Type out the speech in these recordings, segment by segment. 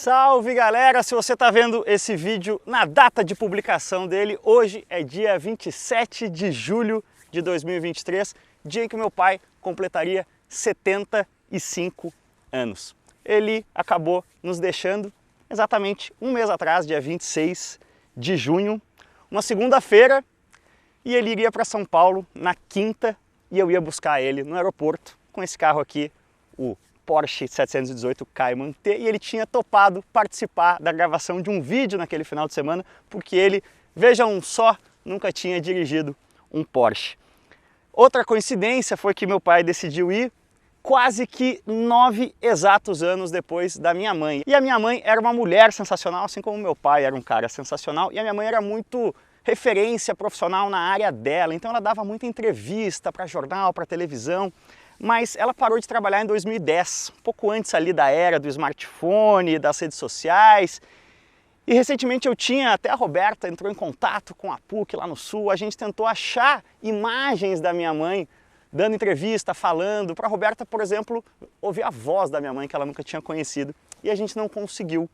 Salve galera, se você está vendo esse vídeo na data de publicação dele, hoje é dia 27 de julho de 2023, dia em que meu pai completaria 75 anos. Ele acabou nos deixando exatamente um mês atrás, dia 26 de junho, uma segunda-feira, e ele iria para São Paulo na quinta e eu ia buscar ele no aeroporto com esse carro aqui, o Porsche 718 Cayman T, e ele tinha topado participar da gravação de um vídeo naquele final de semana, porque ele, vejam só, nunca tinha dirigido um Porsche. Outra coincidência foi que meu pai decidiu ir quase que 9 exatos anos depois da minha mãe. E a minha mãe era uma mulher sensacional, assim como meu pai era um cara sensacional, e a minha mãe era muito referência profissional na área dela, então ela dava muita entrevista para jornal, para televisão, mas ela parou de trabalhar em 2010, um pouco antes ali da era do smartphone, das redes sociais. E recentemente até a Roberta entrou em contato com a PUC lá no Sul, a gente tentou achar imagens da minha mãe dando entrevista, falando, para a Roberta, por exemplo, ouvir a voz da minha mãe que ela nunca tinha conhecido, e a gente não conseguiu.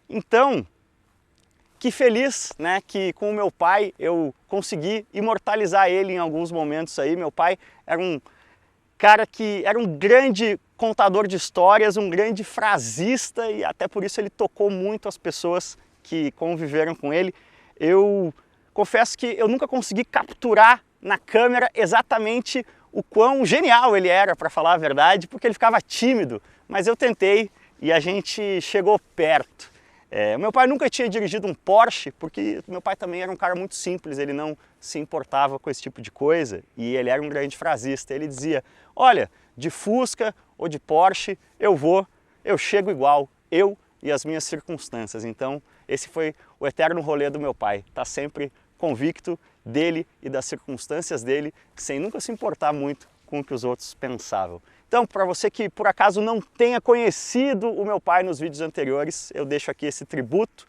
Então, que feliz, né, que com o meu pai eu consegui imortalizar ele em alguns momentos aí. Meu pai era um cara que era um grande contador de histórias, um grande frasista, e até por isso ele tocou muito as pessoas que conviveram com ele. Eu confesso que eu nunca consegui capturar na câmera exatamente o quão genial ele era, para falar a verdade, porque ele ficava tímido, mas eu tentei e a gente chegou perto. Meu pai nunca tinha dirigido um Porsche, porque meu pai também era um cara muito simples, ele não se importava com esse tipo de coisa, e ele era um grande frasista. Ele dizia: olha, de Fusca ou de Porsche eu chego igual, eu e as minhas circunstâncias. Então esse foi o eterno rolê do meu pai, tá sempre convicto dele e das circunstâncias dele, sem nunca se importar muito com o que os outros pensavam. Então, para você que por acaso não tenha conhecido o meu pai nos vídeos anteriores, eu deixo aqui esse tributo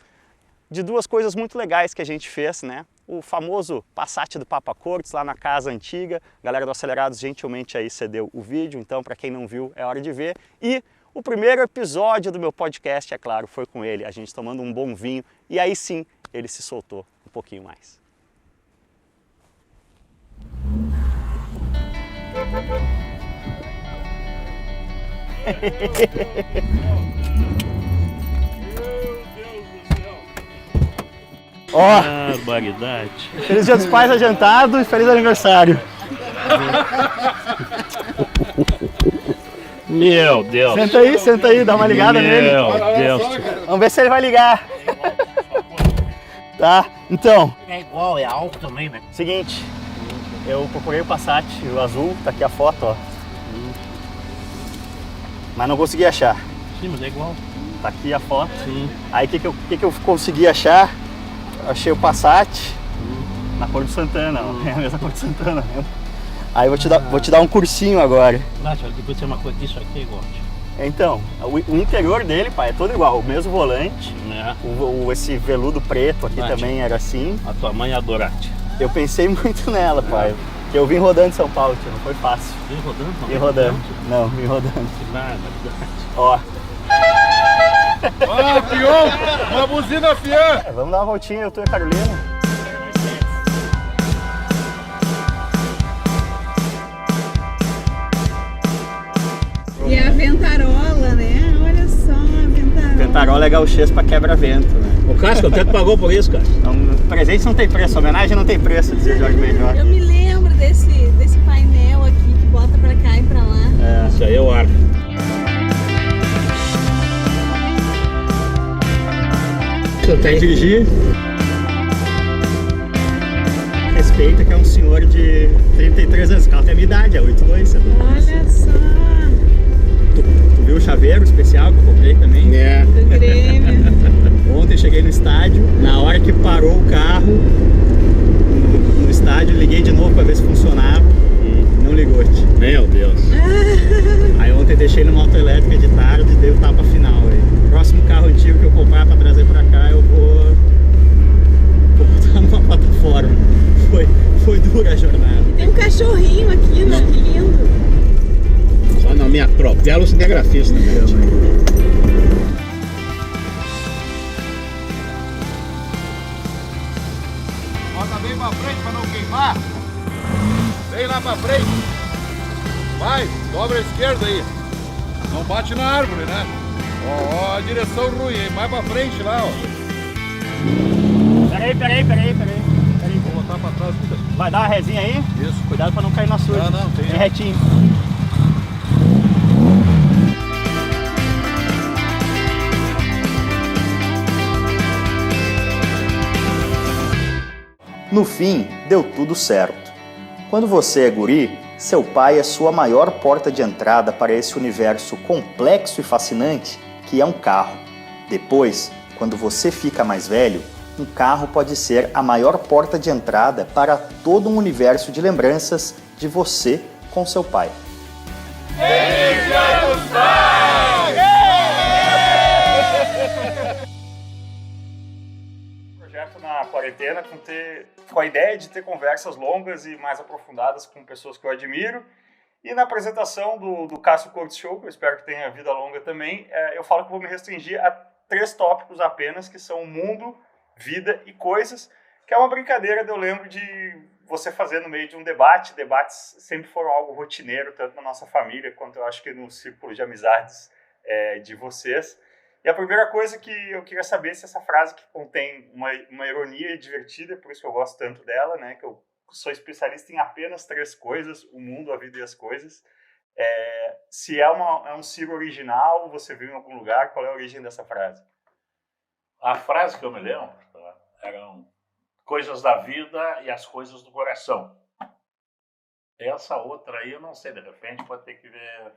de duas coisas muito legais que a gente fez, né? O famoso Passat do Papa Cortes lá na casa antiga, a galera do Acelerados gentilmente aí cedeu o vídeo, então para quem não viu é hora de ver. E o primeiro episódio do meu podcast, é claro, foi com ele, a gente tomando um bom vinho, e aí sim ele se soltou um pouquinho mais. Ó, barbaridade. Feliz Dia dos Pais adiantado e feliz aniversário. Meu Deus. Senta aí, dá uma ligada nele. Meu Deus. Vamos ver se ele vai ligar. Tá, então. É igual, é alto também, né? Seguinte, eu procurei o Passat, o azul, tá aqui a foto, ó. Mas não consegui achar. Sim, mas é igual. Tá aqui a foto. Sim. Aí o que eu consegui achar? Achei o Passat na cor do Santana, ó. É a mesma cor do Santana mesmo. Aí vou te dar um cursinho agora. Nossa, depois tem uma coisa disso aqui é igual. Então, o interior dele, pai, é todo igual. O mesmo volante, esse veludo preto aqui também era assim. A tua mãe adora-te. Eu pensei muito nela, pai. Porque eu vim rodando em São Paulo, tio, não foi fácil. Vim rodando? Vim rodando. Não, vim rodando. Que barbaridade. Ó. Ah, pior! Uma buzina fiã! Vamos dar uma voltinha, eu tô e a Carolina. E a ventarola, né? Olha só, a ventarola. Ventarola é gauchês pra quebra-vento, né? O Casco, até tu pagou por isso, cara. Então, presente não tem preço, homenagem não tem preço, dizia Jorge Benjor. Eu me lembro desse painel aqui que bota pra cá e pra lá. Isso aí é o ar. Você tem que dirigir? Respeita que é um senhor de 33 anos, o carro tem a minha idade, é 82, sabe? Olha só. Tu viu o chaveiro especial que eu comprei também? É. Do Grêmio. Ontem cheguei no estádio, na hora que parou o carro no estádio, liguei de novo pra ver se funcionava e não ligou. Meu Deus. Aí ontem deixei numa autoelétrica de tarde e dei o tapa final. Aí. Próximo carro antigo que eu comprar pra trazer pra cá, eu vou botar numa plataforma. Foi dura a jornada. Tem um cachorrinho aqui, né? Que lindo. Só não me atropela o cinegrafista, né? Vem lá pra frente. Vai, dobra a esquerda aí. Não bate na árvore, né? Ó, a direção ruim, hein? Mais pra frente lá, ó. Peraí. Vou botar pra trás. Vai dar uma resinha aí? Isso. Cuidado pra não cair na sua. Não, tem. Bem retinho. No fim, deu tudo certo. Quando você é guri, seu pai é sua maior porta de entrada para esse universo complexo e fascinante que é um carro. Depois, quando você fica mais velho, um carro pode ser a maior porta de entrada para todo um universo de lembranças de você com seu pai. Projeto na quarentena com a ideia de ter conversas longas e mais aprofundadas com pessoas que eu admiro. E na apresentação do Cássio Cortes Show, que eu espero que tenha vida longa também, eu falo que vou me restringir a 3 tópicos apenas, que são mundo, vida e coisas, que é uma brincadeira eu lembro de você fazer no meio de um debate. Debates sempre foram algo rotineiro, tanto na nossa família, quanto eu acho que no círculo de amizades de vocês. E a primeira coisa que eu queria saber é se essa frase que contém uma ironia divertida, por isso que eu gosto tanto dela, né, que eu sou especialista em apenas 3 coisas, o mundo, a vida e as coisas. Se é um Ciro original, você viu em algum lugar, qual é a origem dessa frase? A frase que eu me lembro eram coisas da vida e as coisas do coração. Essa outra aí eu não sei, de repente pode ter que ver.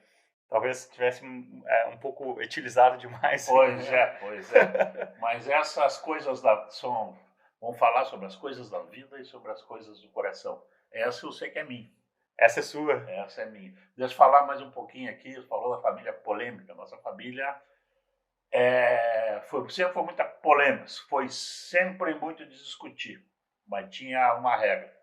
Talvez tivesse um pouco utilizado demais. Pois é. Mas essas coisas vamos falar sobre as coisas da vida e sobre as coisas do coração. Essa eu sei que é minha. Essa é sua? Essa é minha. Deixa eu falar mais um pouquinho aqui. Você falou da família polêmica. Nossa família sempre foi muita polêmica. Foi sempre muito de discutir. Mas tinha uma regra.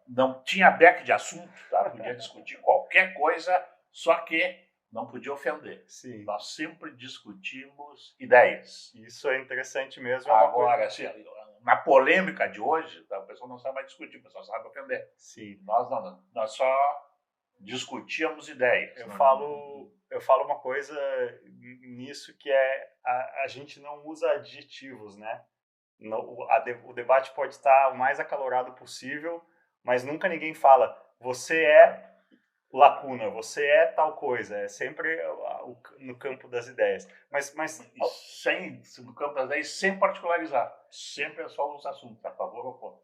Não tinha beck de assunto, tá? Podia discutir qualquer coisa, só que não podia ofender. Sim. Nós sempre discutimos ideias. Isso é interessante mesmo. Agora, assim, na polêmica de hoje, tá, o pessoal não sabe mais discutir, o pessoal sabe ofender. Sim. Nós não, nós só discutíamos ideias. Eu falo uma coisa nisso que a gente não usa adjetivos, né? O debate pode estar o mais acalorado possível, mas nunca ninguém fala, você é lacuna, você é tal coisa. É sempre no campo das ideias. Mas no campo das ideias, sem particularizar. Sempre é só os assuntos, a favor ou contra.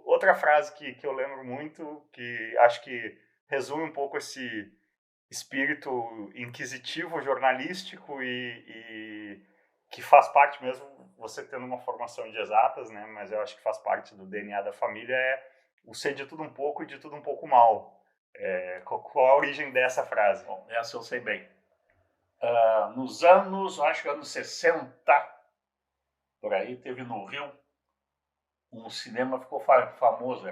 Outra frase que eu lembro muito, que acho que resume um pouco esse espírito inquisitivo, jornalístico e que faz parte mesmo, você tendo uma formação de exatas, né? Mas eu acho que faz parte do DNA da família, o ser de tudo um pouco e de tudo um pouco mal. Qual a origem dessa frase? Bom, essa eu sei bem. Nos anos 60, por aí, teve no Rio, um cinema ficou famoso,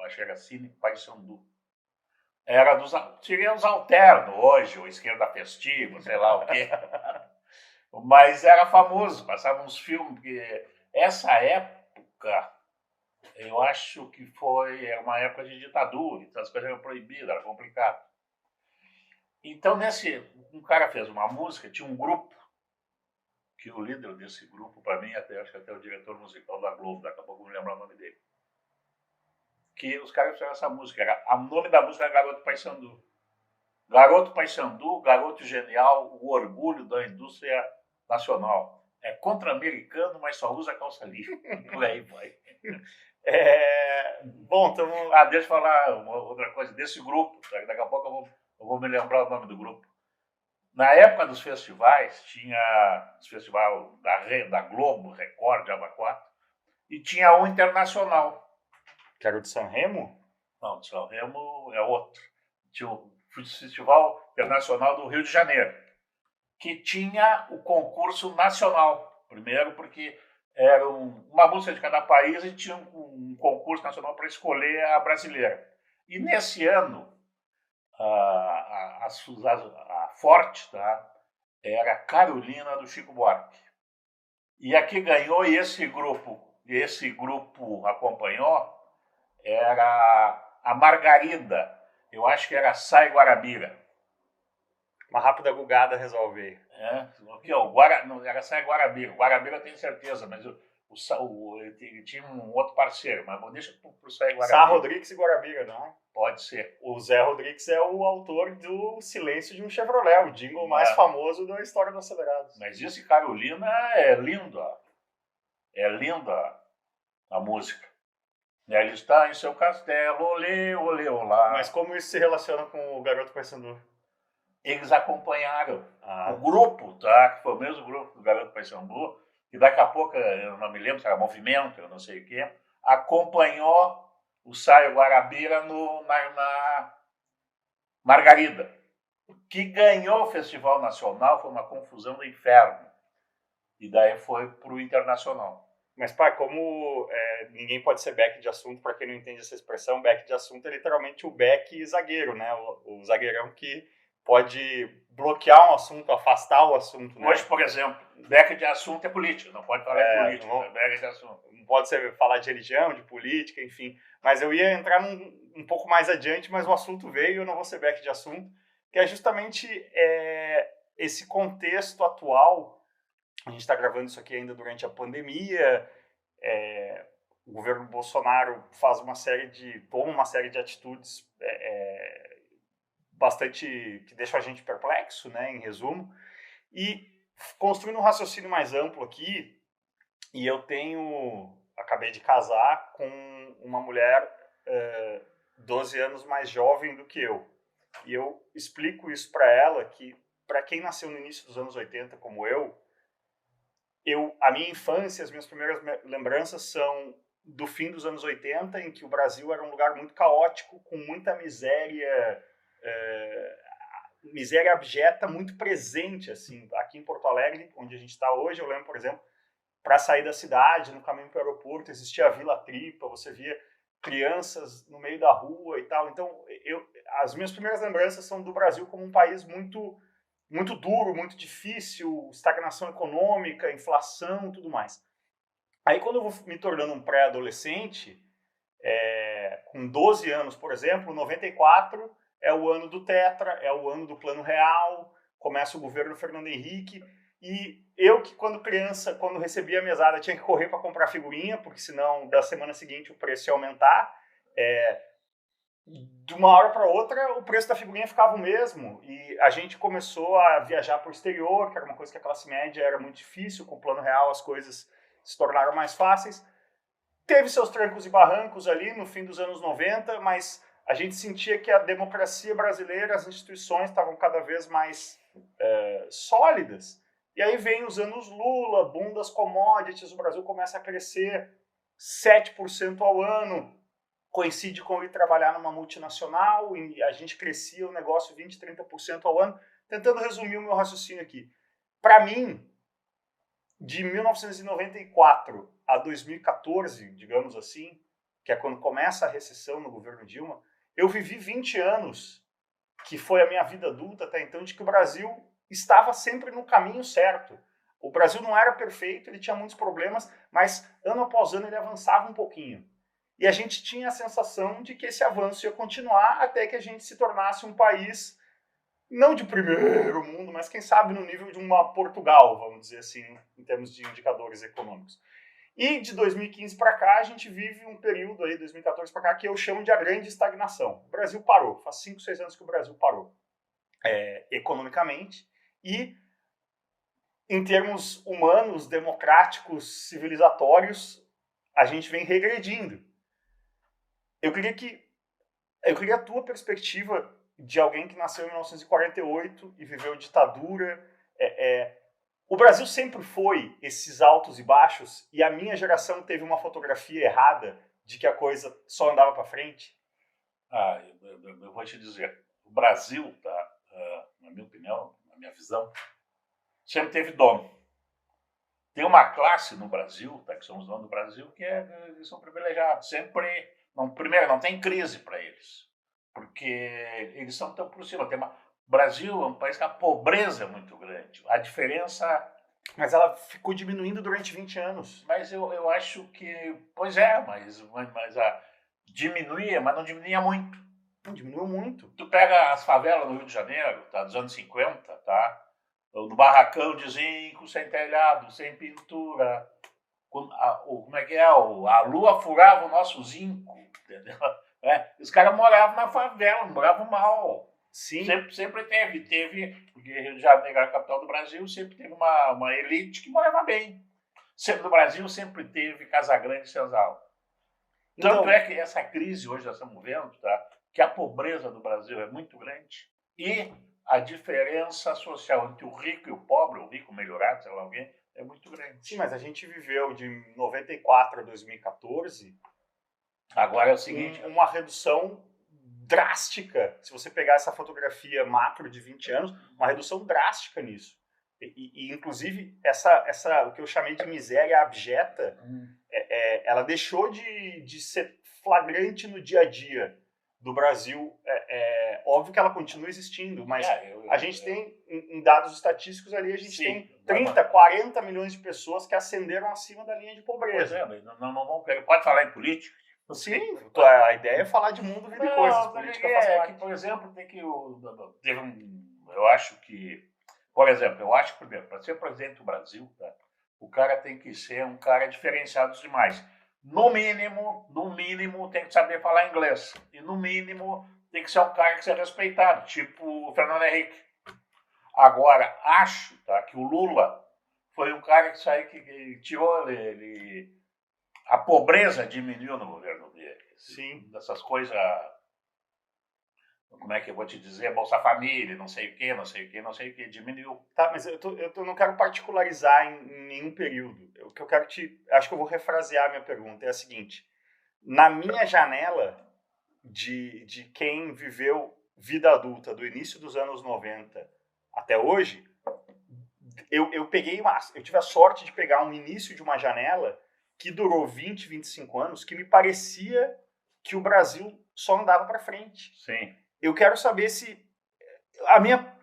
acho que era Cine Paissandu. Seria os alternos hoje, ou esquerda festiva, sei lá o quê. Mas era famoso, passavam uns filmes, porque essa época, eu acho que era uma época de ditadura, então as coisas eram proibidas, era complicado. Então, um cara fez uma música, tinha um grupo, que o líder desse grupo, para mim, acho que até o diretor musical da Globo, daqui a pouco eu não lembro o nome dele, que os caras fizeram essa música, o nome da música era Garoto Paissandu. Garoto Paissandu, garoto genial, o orgulho da indústria nacional. É contra-americano, mas só usa calça livre. Por aí vai. Bom, então... Deixa eu falar outra coisa desse grupo. Daqui a pouco eu vou me lembrar o nome do grupo. Na época dos festivais, tinha o festival da Globo, Record, Java 4, e tinha um internacional. Que era o de São Remo? Não, de São Remo é outro. Tinha o Festival Internacional do Rio de Janeiro, que tinha o concurso nacional. Primeiro porque era uma música de cada país e tinha um concurso nacional para escolher a brasileira. E nesse ano, a forte, tá, era Carolina do Chico Buarque. E a que ganhou, e esse grupo acompanhou, era a Margarida. Eu acho que era Sai Guarabira. Uma rápida gugada resolve aí. Aqui, ó, não, era Sai Guarabira. Guarabira eu tenho certeza, mas ele tinha um outro parceiro, mas deixa pro Sai Guarabira. Sá Rodrigues e Guarabira, não? Pode ser. O Zé Rodrigues é o autor do Silêncio de um Chevrolet, o jingle mais famoso da história do Acelerados. Mas esse Carolina é lindo, ó. É linda a música. Ele está em seu castelo, olê, olê, olá. Mas como isso se relaciona com o Garoto Paysandu? Eles acompanharam o grupo, tá? Que foi o mesmo grupo do Garoto Paysandu, que daqui a pouco, eu não me lembro se era Movimento, eu não sei o quê, acompanhou o Sai Guarabira na Margarida. Que ganhou o Festival Nacional, foi uma confusão do inferno. E daí foi para o Internacional. Mas, pai, como ninguém pode ser back de assunto, para quem não entende essa expressão, back de assunto é literalmente o back zagueiro, né? O zagueirão que pode bloquear um assunto, afastar o assunto. Né? Hoje, por exemplo, back de assunto é político, não pode falar de política, é back de assunto. Não pode ser falar de religião, de política, enfim. Mas eu ia entrar um pouco mais adiante, mas o assunto veio, eu não vou ser back de assunto, que é justamente esse contexto atual. A gente está gravando isso aqui ainda durante a pandemia, o governo Bolsonaro toma uma série de atitudes bastante que deixam a gente perplexo, né, em resumo, e construindo um raciocínio mais amplo aqui, e eu acabei de casar com uma mulher 12 anos mais jovem do que eu, e eu explico isso para ela, que para quem nasceu no início dos anos 80 como a minha infância, as minhas primeiras lembranças são do fim dos anos 80, em que o Brasil era um lugar muito caótico, com muita miséria abjeta muito presente, assim. Aqui em Porto Alegre, onde a gente está hoje, eu lembro, por exemplo, para sair da cidade, no caminho para o aeroporto, existia a Vila Tripa, você via crianças no meio da rua e tal. Então, as minhas primeiras lembranças são do Brasil como um país muito muito duro, muito difícil, estagnação econômica, inflação, tudo mais. Aí quando eu vou me tornando um pré-adolescente, com 12 anos, por exemplo, 94 é o ano do Tetra, é o ano do Plano Real, começa o governo Fernando Henrique, e eu que quando criança, quando recebia a mesada, tinha que correr para comprar figurinha, porque senão da semana seguinte o preço ia aumentar, de uma hora para outra, o preço da figurinha ficava o mesmo. E a gente começou a viajar para o exterior, que era uma coisa que a classe média era muito difícil. Com o Plano Real, as coisas se tornaram mais fáceis. Teve seus trancos e barrancos ali no fim dos anos 90, mas a gente sentia que a democracia brasileira, as instituições estavam cada vez mais sólidas. E aí vem os anos Lula, boom das commodities, o Brasil começa a crescer 7% ao ano. Coincide com eu ir trabalhar numa multinacional e a gente crescia o negócio 20%, 30% ao ano. Tentando resumir o meu raciocínio aqui. Para mim, de 1994 a 2014, digamos assim, que é quando começa a recessão no governo Dilma, eu vivi 20 anos, que foi a minha vida adulta até então, de que o Brasil estava sempre no caminho certo. O Brasil não era perfeito, ele tinha muitos problemas, mas ano após ano ele avançava um pouquinho. E a gente tinha a sensação de que esse avanço ia continuar até que a gente se tornasse um país, não de primeiro mundo, mas quem sabe no nível de uma Portugal, vamos dizer assim, em termos de indicadores econômicos. E de 2015 para cá, a gente vive um período aí, 2014 para cá, que eu chamo de a grande estagnação. O Brasil parou, faz 5, 6 anos que o Brasil parou, economicamente, e em termos humanos, democráticos, civilizatórios, a gente vem regredindo. Eu queria a tua perspectiva de alguém que nasceu em 1948 e viveu ditadura. O Brasil sempre foi esses altos e baixos, e a minha geração teve uma fotografia errada de que a coisa só andava para frente? Eu vou te dizer, o Brasil, na minha opinião, na minha visão, sempre teve dono. Tem uma classe no Brasil, que somos donos do Brasil, que eles são privilegiados. Sempre, primeiro, não tem crise para eles, porque eles são tão por cima. O Brasil é um país que a pobreza é muito grande. A diferença... Mas ela ficou diminuindo durante 20 anos. Mas eu acho que... Pois é, mas diminuía, mas não diminuía muito. Não, diminuiu muito. Tu pega as favelas no Rio de Janeiro, tá, dos anos 50, tá? Do barracão de zinco, sem telhado, sem pintura. Como é que é? A lua furava o nosso zinco, entendeu? Os caras moravam na favela, moravam mal. Sim. Sempre teve, porque Rio de Janeiro é a capital do Brasil, sempre teve uma elite que morava bem. Sempre no Brasil sempre teve Casa Grande e Senzala. Tanto Então, é que essa crise hoje nós estamos vendo, tá? Que a pobreza do Brasil é muito grande e a diferença social entre o rico e o pobre, o rico melhorado, sei lá alguém, é muito grande. sim, mas a gente viveu de 94 a 2014 Agora é o seguinte, uma redução drástica. Se você pegar essa fotografia macro de 20 anos, uma redução drástica nisso. E inclusive, essa o que eu chamei de miséria abjeta, ela deixou de ser flagrante no dia a dia do Brasil. Óbvio que ela continua existindo, mas a gente tem, em dados estatísticos ali, a gente tem 30, 40 milhões de pessoas que ascenderam acima da linha de pobreza. Pois não vamos pegar. Pode falar em política? Sim, a ideia é falar de mundo, vida e coisas. Política faz parte. Que, por exemplo, eu acho que, por exemplo, eu acho que, primeiro, para ser presidente do Brasil, tá, o cara tem que ser um cara diferenciado dos demais. No mínimo, tem que saber falar inglês. E, no mínimo, tem que ser um cara que seja respeitado, tipo o Fernando Henrique. Agora, acho, tá, que o Lula foi um cara que tirou a pobreza diminuiu no governo dele. Sim. Dessas coisas, como é que eu vou te dizer, Bolsa Família, não sei o que, diminuiu. Tá, mas eu não quero particularizar em nenhum período. O que eu quero acho que eu vou refrasear a minha pergunta, é a seguinte. Na minha janela de quem viveu vida adulta do início dos anos 90 até hoje, eu tive a sorte de pegar um início de uma janela que durou 20, 25 anos, que me parecia que o Brasil só andava para frente. Sim. Eu quero saber se...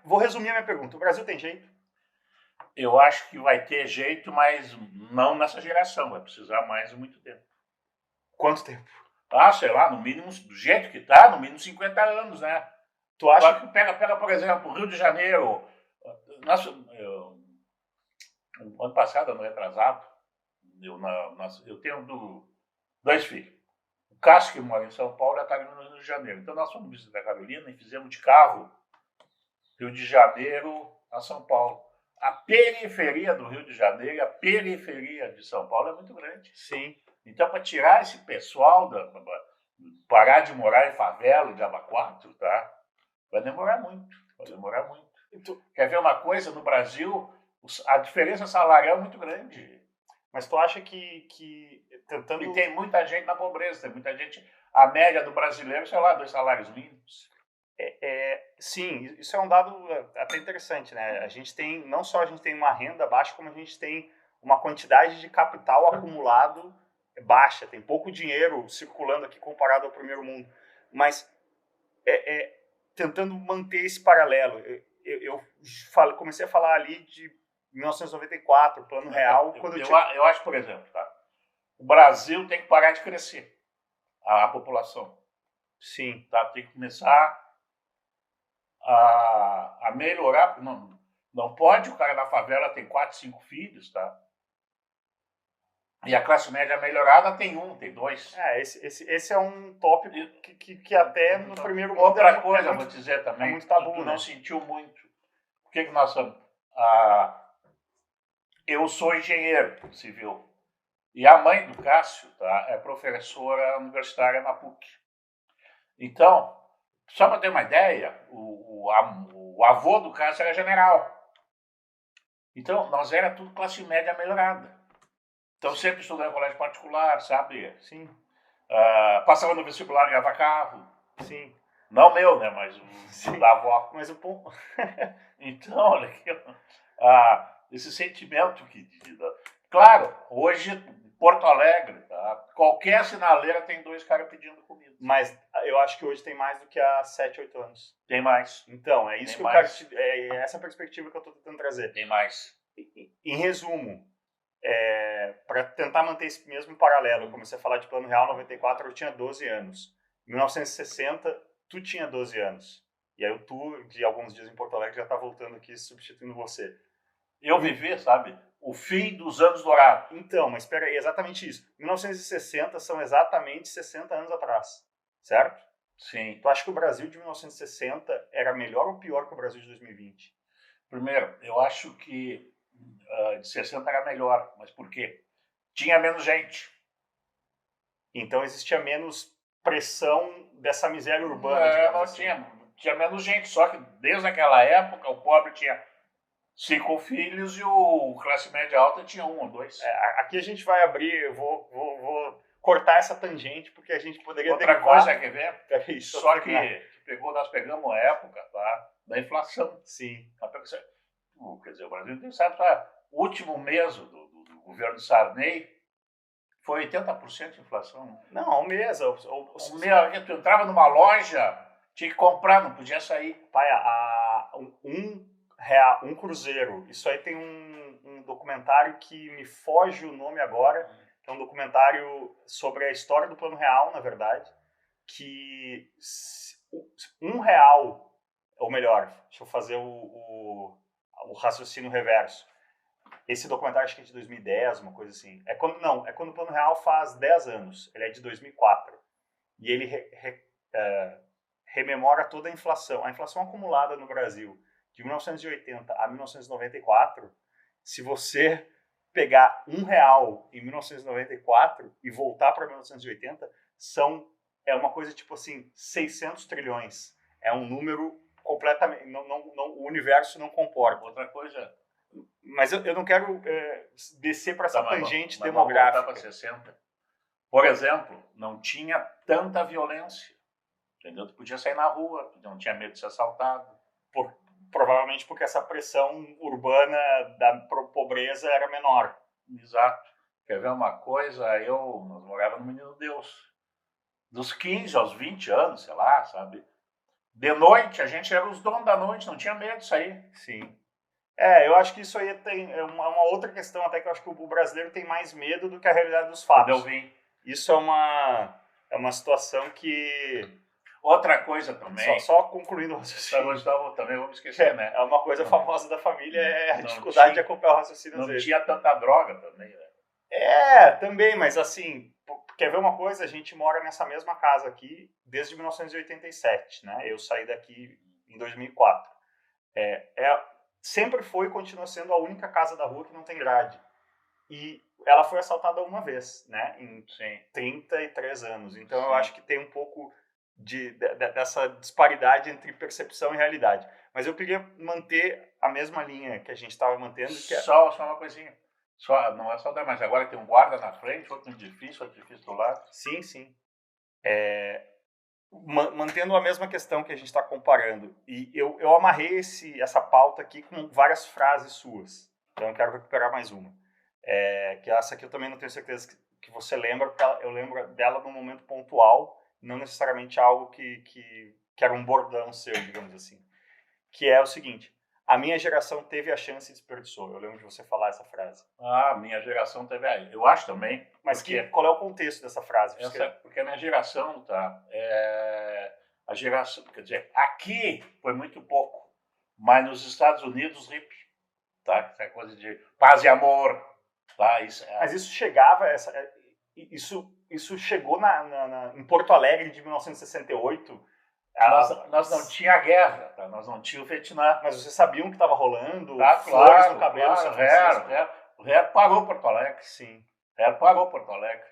Vou resumir a minha pergunta. O Brasil tem jeito? Eu acho que vai ter jeito, mas não nessa geração. Vai precisar mais muito tempo. Quanto tempo? Sei lá, no mínimo, do jeito que tá, no mínimo 50 anos, né? Tu acha que pega, por exemplo, o Rio de Janeiro. Ano passado, ano retrasado, eu tenho dois filhos. O Cássio, que mora em São Paulo, já está no Rio de Janeiro. Então, nós fomos visitar Carolina e fizemos de carro Rio de Janeiro a São Paulo. A periferia do Rio de Janeiro e a periferia de São Paulo é muito grande. Sim. Então, para tirar esse pessoal, parar de morar em favela, de Aba4, tá? Vai demorar muito. Quer ver uma coisa? No Brasil, a diferença salarial é muito grande. Mas tu acha que tentando... E tem muita gente na pobreza, tem muita gente... A média do brasileiro, sei lá, 2 salários mínimos. Sim, isso é um dado até interessante, né? A gente tem, não só a gente tem uma renda baixa, como a gente tem uma quantidade de capital acumulado baixa. Tem pouco dinheiro circulando aqui comparado ao primeiro mundo. Mas tentando manter esse paralelo, eu comecei a falar ali de 1994, Plano Real. Eu acho, por exemplo, tá? O Brasil tem que parar de crescer, a população. Sim. Tá? Tem que começar a melhorar. Não pode, o cara da favela tem 4, 5 filhos, tá? E a classe média melhorada tem 1, tem 2. Esse é um tópico que até no primeiro mundo... Outra coisa, eu vou dizer também, é muito tabu, tu né? não sentiu muito. Por que nós somos... Eu sou engenheiro civil. E a mãe do Cássio, tá, é professora universitária na PUC. Então, só para ter uma ideia, o avô do Cássio era general. Então, nós era tudo classe média melhorada. Então, sempre estudando em colégio particular, sabe? Sim. Passava no vestibular, ganhava carro. Sim. Não meu, né? Mas o da avó. Mas o ponto... Então, olha aqui, esse sentimento que... Claro, hoje, Porto Alegre, tá? Qualquer sinaleira tem 2 caras pedindo comida. Mas eu acho que hoje tem mais do que há 7, 8 anos. Tem mais. Então, é isso Tem que eu quero... É essa perspectiva que eu estou tentando trazer. Tem mais. Em resumo, para tentar manter esse mesmo paralelo, eu comecei a falar de Plano Real em 94, eu tinha 12 anos. Em 1960, tu tinha 12 anos. E aí o tu, de alguns dias em Porto Alegre, já está voltando aqui substituindo você. Eu vivi, sabe, o fim dos anos dourados. Então, mas espera aí, exatamente isso. 1960 são exatamente 60 anos atrás, certo? Sim. Tu acha que o Brasil de 1960 era melhor ou pior que o Brasil de 2020? Primeiro, eu acho que de 60 era melhor, mas por quê? Tinha menos gente. Então existia menos pressão dessa miséria urbana. Não, assim. tinha menos gente, só que desde aquela época o pobre tinha 5 filhos e o classe média alta tinha 1 ou 2. Aqui a gente vai abrir, eu vou cortar essa tangente, porque a gente poderia Outra coisa, quer ver? Só que nós pegamos a época, tá, da inflação. Sim. Quer dizer, o Brasil tem, sabe, o último mês do governo Sarney foi 80% de inflação. Não, ao mês. Tu entrava numa loja, tinha que comprar, não podia sair. Pai, um cruzeiro. Isso aí tem um documentário que me foge o nome agora, que é um documentário sobre a história do Plano Real, na verdade, que R$1, ou melhor, deixa eu fazer o raciocínio reverso. Esse documentário acho que é de 2010, uma coisa assim. É quando o Plano Real faz 10 anos. Ele é de 2004. E ele rememora toda a inflação acumulada no Brasil de 1980 a 1994. Se você pegar R$1 em 1994 e voltar para 1980, é uma coisa tipo assim, 600 trilhões. É um número completamente... o universo não comporta. Outra coisa... Mas eu não quero descer para essa tangente mas demográfica. Vamos voltar para 60. Por exemplo, não tinha tanta violência. Entendeu? Tu podia sair na rua, tu não tinha medo de ser assaltado. Provavelmente porque essa pressão urbana da pobreza era menor. Exato. Quer ver uma coisa? Nós morávamos no Menino Deus. Dos 15 aos 20 anos, sei lá, sabe? De noite, a gente era os donos da noite, não tinha medo de sair. Sim. Eu acho que isso aí é uma outra questão, até que eu acho que o brasileiro tem mais medo do que a realidade dos fatos. Isso é uma situação que... Outra coisa também... Só concluindo o raciocínio. Também vamos esquecer, né? É uma coisa famosa da família, é a dificuldade de acompanhar o raciocínio. Não tinha tanta droga também, né? Também, mas assim, quer ver uma coisa? A gente mora nessa mesma casa aqui desde 1987, né? Eu saí daqui em 2004. Sempre foi e continua sendo a única casa da rua que não tem grade. E ela foi assaltada uma vez, né? Em 33 anos. Então eu acho que tem um pouco dessa disparidade entre percepção e realidade. Mas eu queria manter a mesma linha que a gente estava mantendo. Só uma coisinha. Não é só dar, mas agora tem um guarda na frente, outro edifício do lado. Sim, sim. Mantendo a mesma questão que a gente está comparando. E eu amarrei essa pauta aqui com várias frases suas. Então eu quero recuperar mais uma. Que essa aqui eu também não tenho certeza que você lembra, porque eu lembro dela num momento pontual, não necessariamente algo que era um bordão seu, digamos assim. Que é o seguinte: a minha geração teve a chance e desperdiçou. Eu lembro de você falar essa frase. A minha geração teve eu acho também. Mas qual é o contexto dessa frase? Porque a minha geração, a geração, quer dizer, aqui foi muito pouco, mas nos Estados Unidos, hippie, tá? Essa coisa de paz e amor, tá? Mas isso chegava, isso chegou em Porto Alegre de 1968. Nós não tinha guerra, tá? Nós não tinha o Vietnã. Mas vocês sabiam que estava rolando? Flores no cabelo, o Real parou Porto Alegre. Sim. O Real parou Porto Alegre.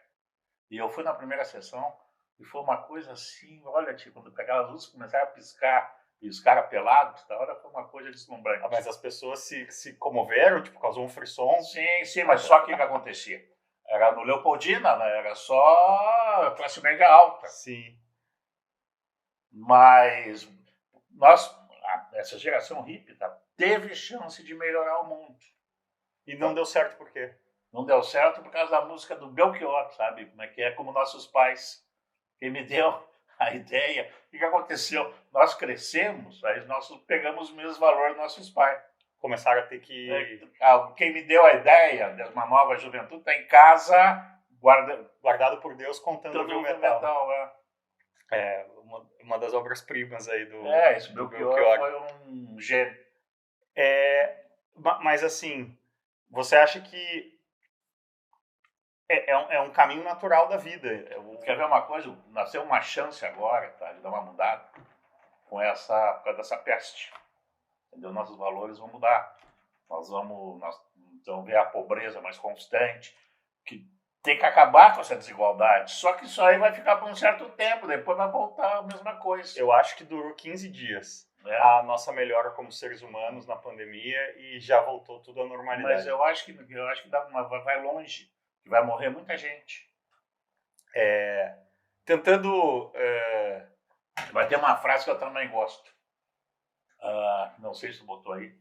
E eu fui na primeira sessão e foi uma coisa assim, olha, tipo, quando pegaram as luzes começaram a piscar e os caras pelados, da hora, foi uma coisa deslumbrante. Mas as pessoas se comoveram, tipo, causou um frisson? Sim, mas só que acontecia? Era no Leopoldina, né? Era só classe média alta. Sim. Mas essa geração hippie teve chance de melhorar o mundo. E não deu certo por quê? Não deu certo por causa da música do Belchior, sabe? Como é que é? Como nossos pais. Quem me deu a ideia. O que aconteceu? Nós crescemos, aí nós pegamos os mesmos valores dos nossos pais. começaram a ter que... Quem me deu a ideia de uma nova juventude está em casa, Guardado por Deus, contando todo o metal. né? É, uma das obras-primas aí do Esse do Belchior foi um gênio. Mas assim, você acha que é um caminho natural da vida? Quer ver uma coisa? Nasceu uma chance agora, tá, de dar uma mudada por causa dessa peste. Entendeu? Nossos valores vão mudar. Nós vamos ver a pobreza mais constante, que tem que acabar com essa desigualdade. Só que isso aí vai ficar por um certo tempo, depois vai voltar a mesma coisa. Eu acho que durou 15 dias. A nossa melhora como seres humanos na pandemia e já voltou tudo à normalidade. Mas eu acho que vai longe, que vai morrer muita gente. Tentando... Vai ter uma frase que eu também gosto. Não sei se tu botou aí,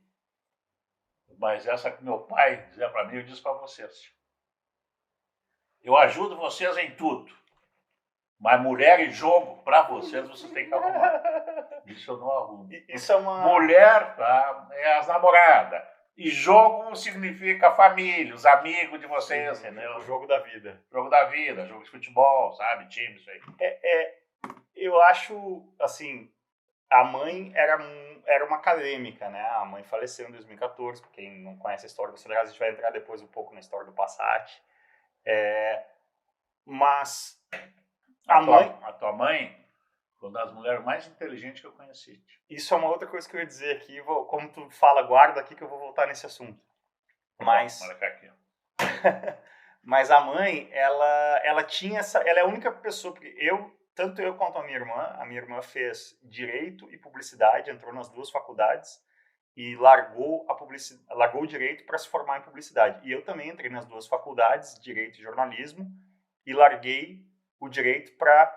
mas essa que meu pai dizia para mim, eu disse para vocês. Eu ajudo vocês em tudo, mas mulher e jogo, para vocês têm que arrumar. Isso eu não arrumo. Isso é uma... Mulher, tá, é as namoradas. E jogo significa família, os amigos de vocês, entendeu? O jogo da vida. Jogo da vida, jogo de futebol, sabe? Time, isso aí. Eu acho, assim, a mãe era uma acadêmica, né? A mãe faleceu em 2014, pra quem não conhece a história do Acelerado, a gente vai entrar depois um pouco na história do Passat. Mas a tua mãe foi uma das mulheres mais inteligentes que eu conheci. Isso é uma outra coisa que eu ia dizer aqui, como tu fala, guarda aqui que eu vou voltar nesse assunto. Mas aqui. mas a mãe, ela tinha ela é a única pessoa, porque tanto eu quanto a minha irmã fez Direito e Publicidade, entrou nas duas faculdades e largou o Direito para se formar em Publicidade. E eu também entrei nas duas faculdades, Direito e Jornalismo, e larguei o Direito para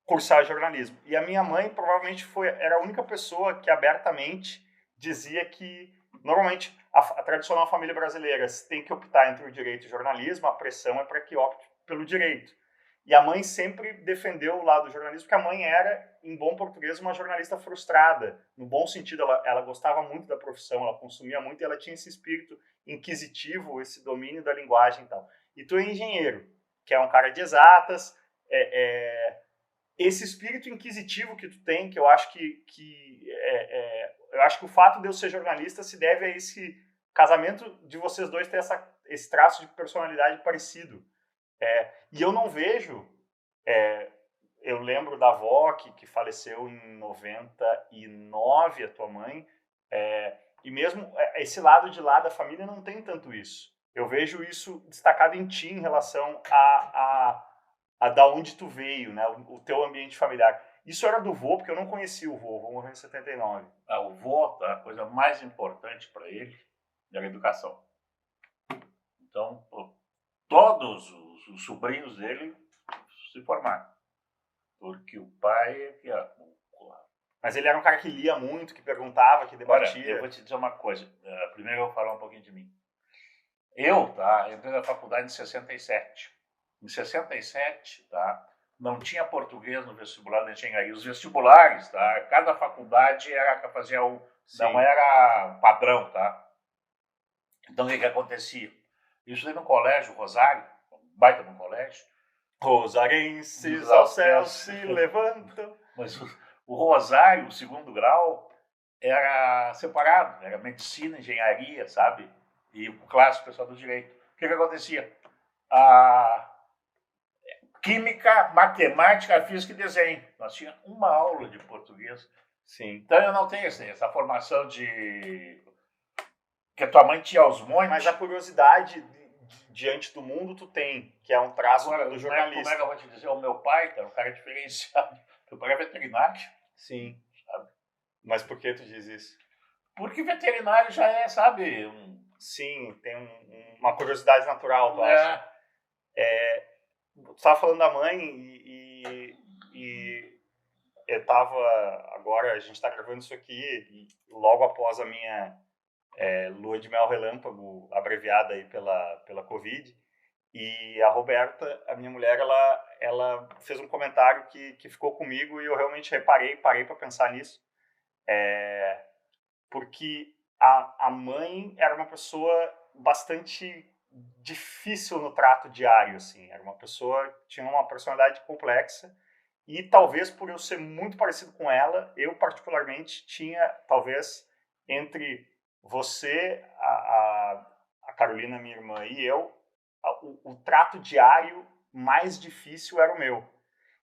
cursar jornalismo. E a minha mãe provavelmente era a única pessoa que abertamente dizia que, normalmente, a tradicional família brasileira tem que optar entre o Direito e o jornalismo, a pressão é para que opte pelo Direito. E a mãe sempre defendeu o lado do jornalismo, porque a mãe era, em bom português, uma jornalista frustrada. No bom sentido, ela gostava muito da profissão, ela consumia muito e ela tinha esse espírito inquisitivo, esse domínio da linguagem e tal. E tu é engenheiro, que é um cara de exatas. Esse espírito inquisitivo que tu tem, que eu acho eu acho que o fato de eu ser jornalista se deve a esse casamento de vocês dois ter esse traço de personalidade parecido. E eu não vejo... eu lembro da avó que faleceu em 99, a tua mãe, e mesmo esse lado de lá da família não tem tanto isso. Eu vejo isso destacado em ti em relação a da onde tu veio, né? O teu ambiente familiar. Isso era do vô, porque eu não conhecia o vô morreu em 79. O vô, a coisa mais importante para ele era a educação. Então, todos os sobrinhos dele se formaram. Porque o pai... Mas ele era um cara que lia muito, que perguntava, que debatia. Olha, eu vou te dizer uma coisa. Primeiro eu vou falar um pouquinho de mim. Eu entrei na faculdade em 67. Em 67, não tinha português no vestibular da engenharia. Os vestibulares, cada faculdade fazia não era padrão, Então, o que acontecia? Eu estudei num colégio, Rosário, um baita num colégio. Rosarenses ao céu se levantam. Mas o Rosário, o segundo grau, era separado. Era medicina, engenharia, sabe? E o clássico, pessoal do direito. O que acontecia? Química, matemática, física e desenho. Nós tínhamos uma aula de português. Sim. Então eu não tenho essa formação que a tua mãe tinha aos montes. Mas a curiosidade diante do mundo tu tem, que é um traço do jornalista. Como é que eu vou te dizer? O meu pai, que era um cara diferenciado, meu pai é veterinário. Sim. Sabe? Mas por que tu diz isso? Porque veterinário já é, sabe? Sim, tem uma curiosidade natural, tu acha? Tu estava falando da mãe e eu estava... Agora a gente está gravando isso aqui logo após a minha lua de mel relâmpago, abreviada aí pela Covid. E a Roberta, a minha mulher, ela fez um comentário que ficou comigo e eu realmente parei para pensar nisso. Porque a mãe era uma pessoa bastante difícil no trato diário, assim. Era uma pessoa que tinha uma personalidade complexa e talvez por eu ser muito parecido com ela, eu particularmente tinha, talvez, entre você, a Carolina, minha irmã, e eu, o trato diário mais difícil era o meu.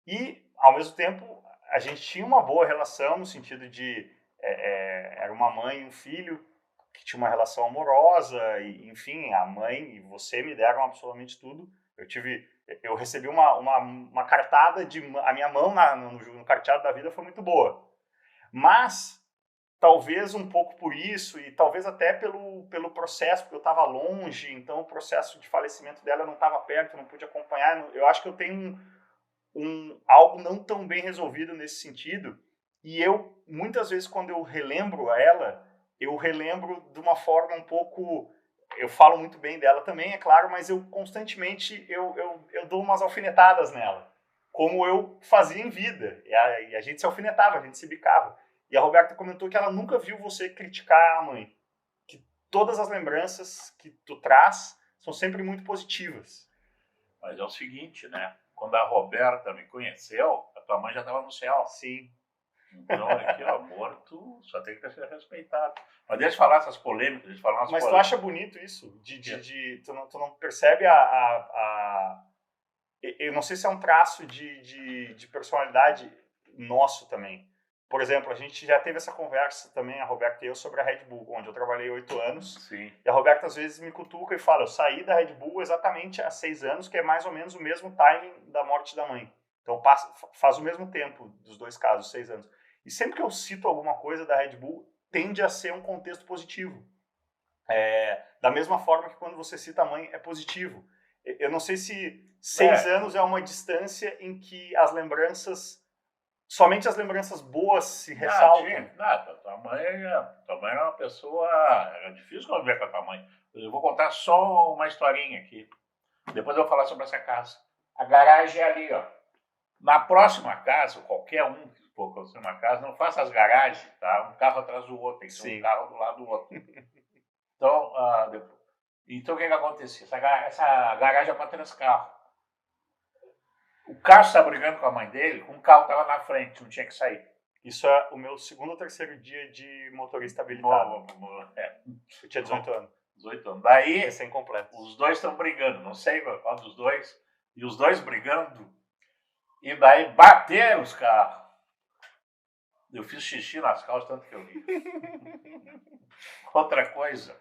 E, ao mesmo tempo, a gente tinha uma boa relação no sentido de era uma mãe e um filho que tinha uma relação amorosa, e, enfim, a mãe e você me deram absolutamente tudo. Eu recebi uma cartada a minha mão no carteado da vida foi muito boa. Mas, talvez um pouco por isso, e talvez até pelo processo, porque eu estava longe, então o processo de falecimento dela não estava perto, eu não pude acompanhar. Eu acho que eu tenho algo não tão bem resolvido nesse sentido, e eu, muitas vezes, quando eu relembro ela, eu relembro de uma forma um pouco... Eu falo muito bem dela também, é claro, mas eu constantemente eu dou umas alfinetadas nela, como eu fazia em vida, e a gente se alfinetava, a gente se bicava. E a Roberta comentou que ela nunca viu você criticar a mãe, que todas as lembranças que tu traz são sempre muito positivas. Mas é o seguinte, né? Quando a Roberta me conheceu, a tua mãe já estava no céu. Sim. Então, aqui, ó, morto só tem que ser respeitado. Mas deixa eu falar essas polêmicas, deixa eu falar umas Mas polêmicas. tu acha bonito isso? Tu não percebe eu não sei se é um traço de personalidade nosso também. Por exemplo, a gente já teve essa conversa também, a Roberta e eu, sobre a Red Bull, onde eu trabalhei 8 anos. Sim. E a Roberta às vezes me cutuca e fala, eu saí da Red Bull exatamente há 6 anos, que é mais ou menos o mesmo timing da morte da mãe. Então faz o mesmo tempo dos dois casos, 6 anos. E sempre que eu cito alguma coisa da Red Bull, tende a ser um contexto positivo. Da mesma forma que quando você cita a mãe, é positivo. Eu não sei se 6 anos é uma distância em que as lembranças, somente as lembranças boas se ressaltam. Tua mãe era uma pessoa... Era difícil conviver com a tua mãe. Eu vou contar só uma historinha aqui. Depois eu vou falar sobre essa casa. A garagem é ali, ó. Na próxima casa, qualquer um que for construir uma casa, não faça as garagens, tá? Um carro atrás do outro, tem que ser um carro do lado do outro. Então o que acontecia? Essa garagem é para 3 carros. O Cássio está brigando com a mãe dele, um carro estava na frente, não tinha que sair. Isso é o meu 2º ou 3º dia de motorista habilitado. Eu tinha 18 anos. 18 anos. Daí, recém-completo. Os dois estão brigando, não sei qual dos dois, e os dois brigando, e daí bateram os carros. Eu fiz xixi nas calças, tanto que eu ri. Outra coisa,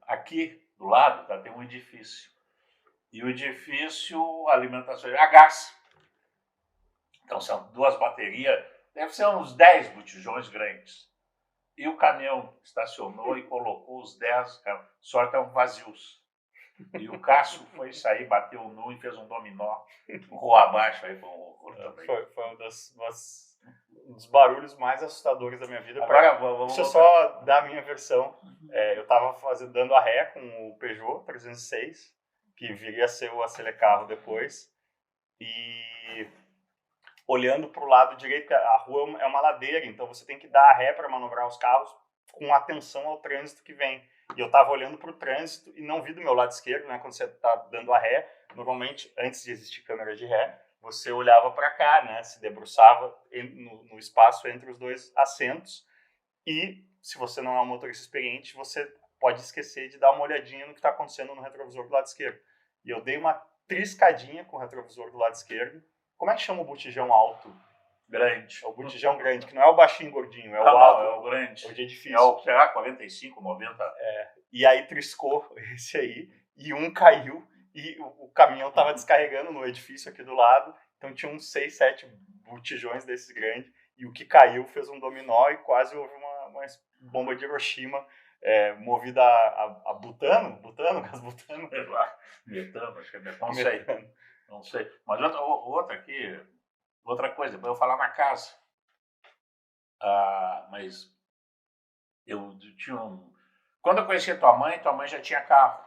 aqui do lado tem um edifício. E o edifício, a alimentação é a gás. Então são 2 baterias, deve ser uns 10 botijões grandes. E o caminhão estacionou e colocou os 10, sorte eram vazios. E o Cássio foi sair, bateu nu e fez um dominó, rua abaixo, aí foi um horror também. Foi um dos barulhos mais assustadores da minha vida. Agora, deixa eu só dar a minha versão. Eu estava dando a ré com o Peugeot 306, que viria a ser o Acelecarro depois, e olhando para o lado direito, a rua é uma ladeira, então você tem que dar a ré para manobrar os carros com atenção ao trânsito que vem. E eu estava olhando para o trânsito e não vi do meu lado esquerdo, né? Quando você está dando a ré, normalmente, antes de existir câmera de ré, você olhava para cá, né? Se debruçava no espaço entre os 2 assentos, e se você não é um motorista experiente, você pode esquecer de dar uma olhadinha no que está acontecendo no retrovisor do lado esquerdo. E eu dei uma triscadinha com o retrovisor do lado esquerdo. Como é que chama o botijão alto? Grande. É o botijão grande, que não é o baixinho gordinho, é o alto. Não, é o grande. É o de edifício. É o, sei lá, 45, 90. E aí triscou esse aí, e um caiu, e o caminhão estava descarregando no edifício aqui do lado, então tinha uns 6, 7 botijões desses grandes, e o que caiu fez um dominó e quase houve uma bomba de Hiroshima, movida a butano, gás butano. Sei lá, metano, acho que é metano, não sei. Mas outra coisa, depois eu vou falar na casa. Mas eu tinha Quando eu conheci tua mãe já tinha carro.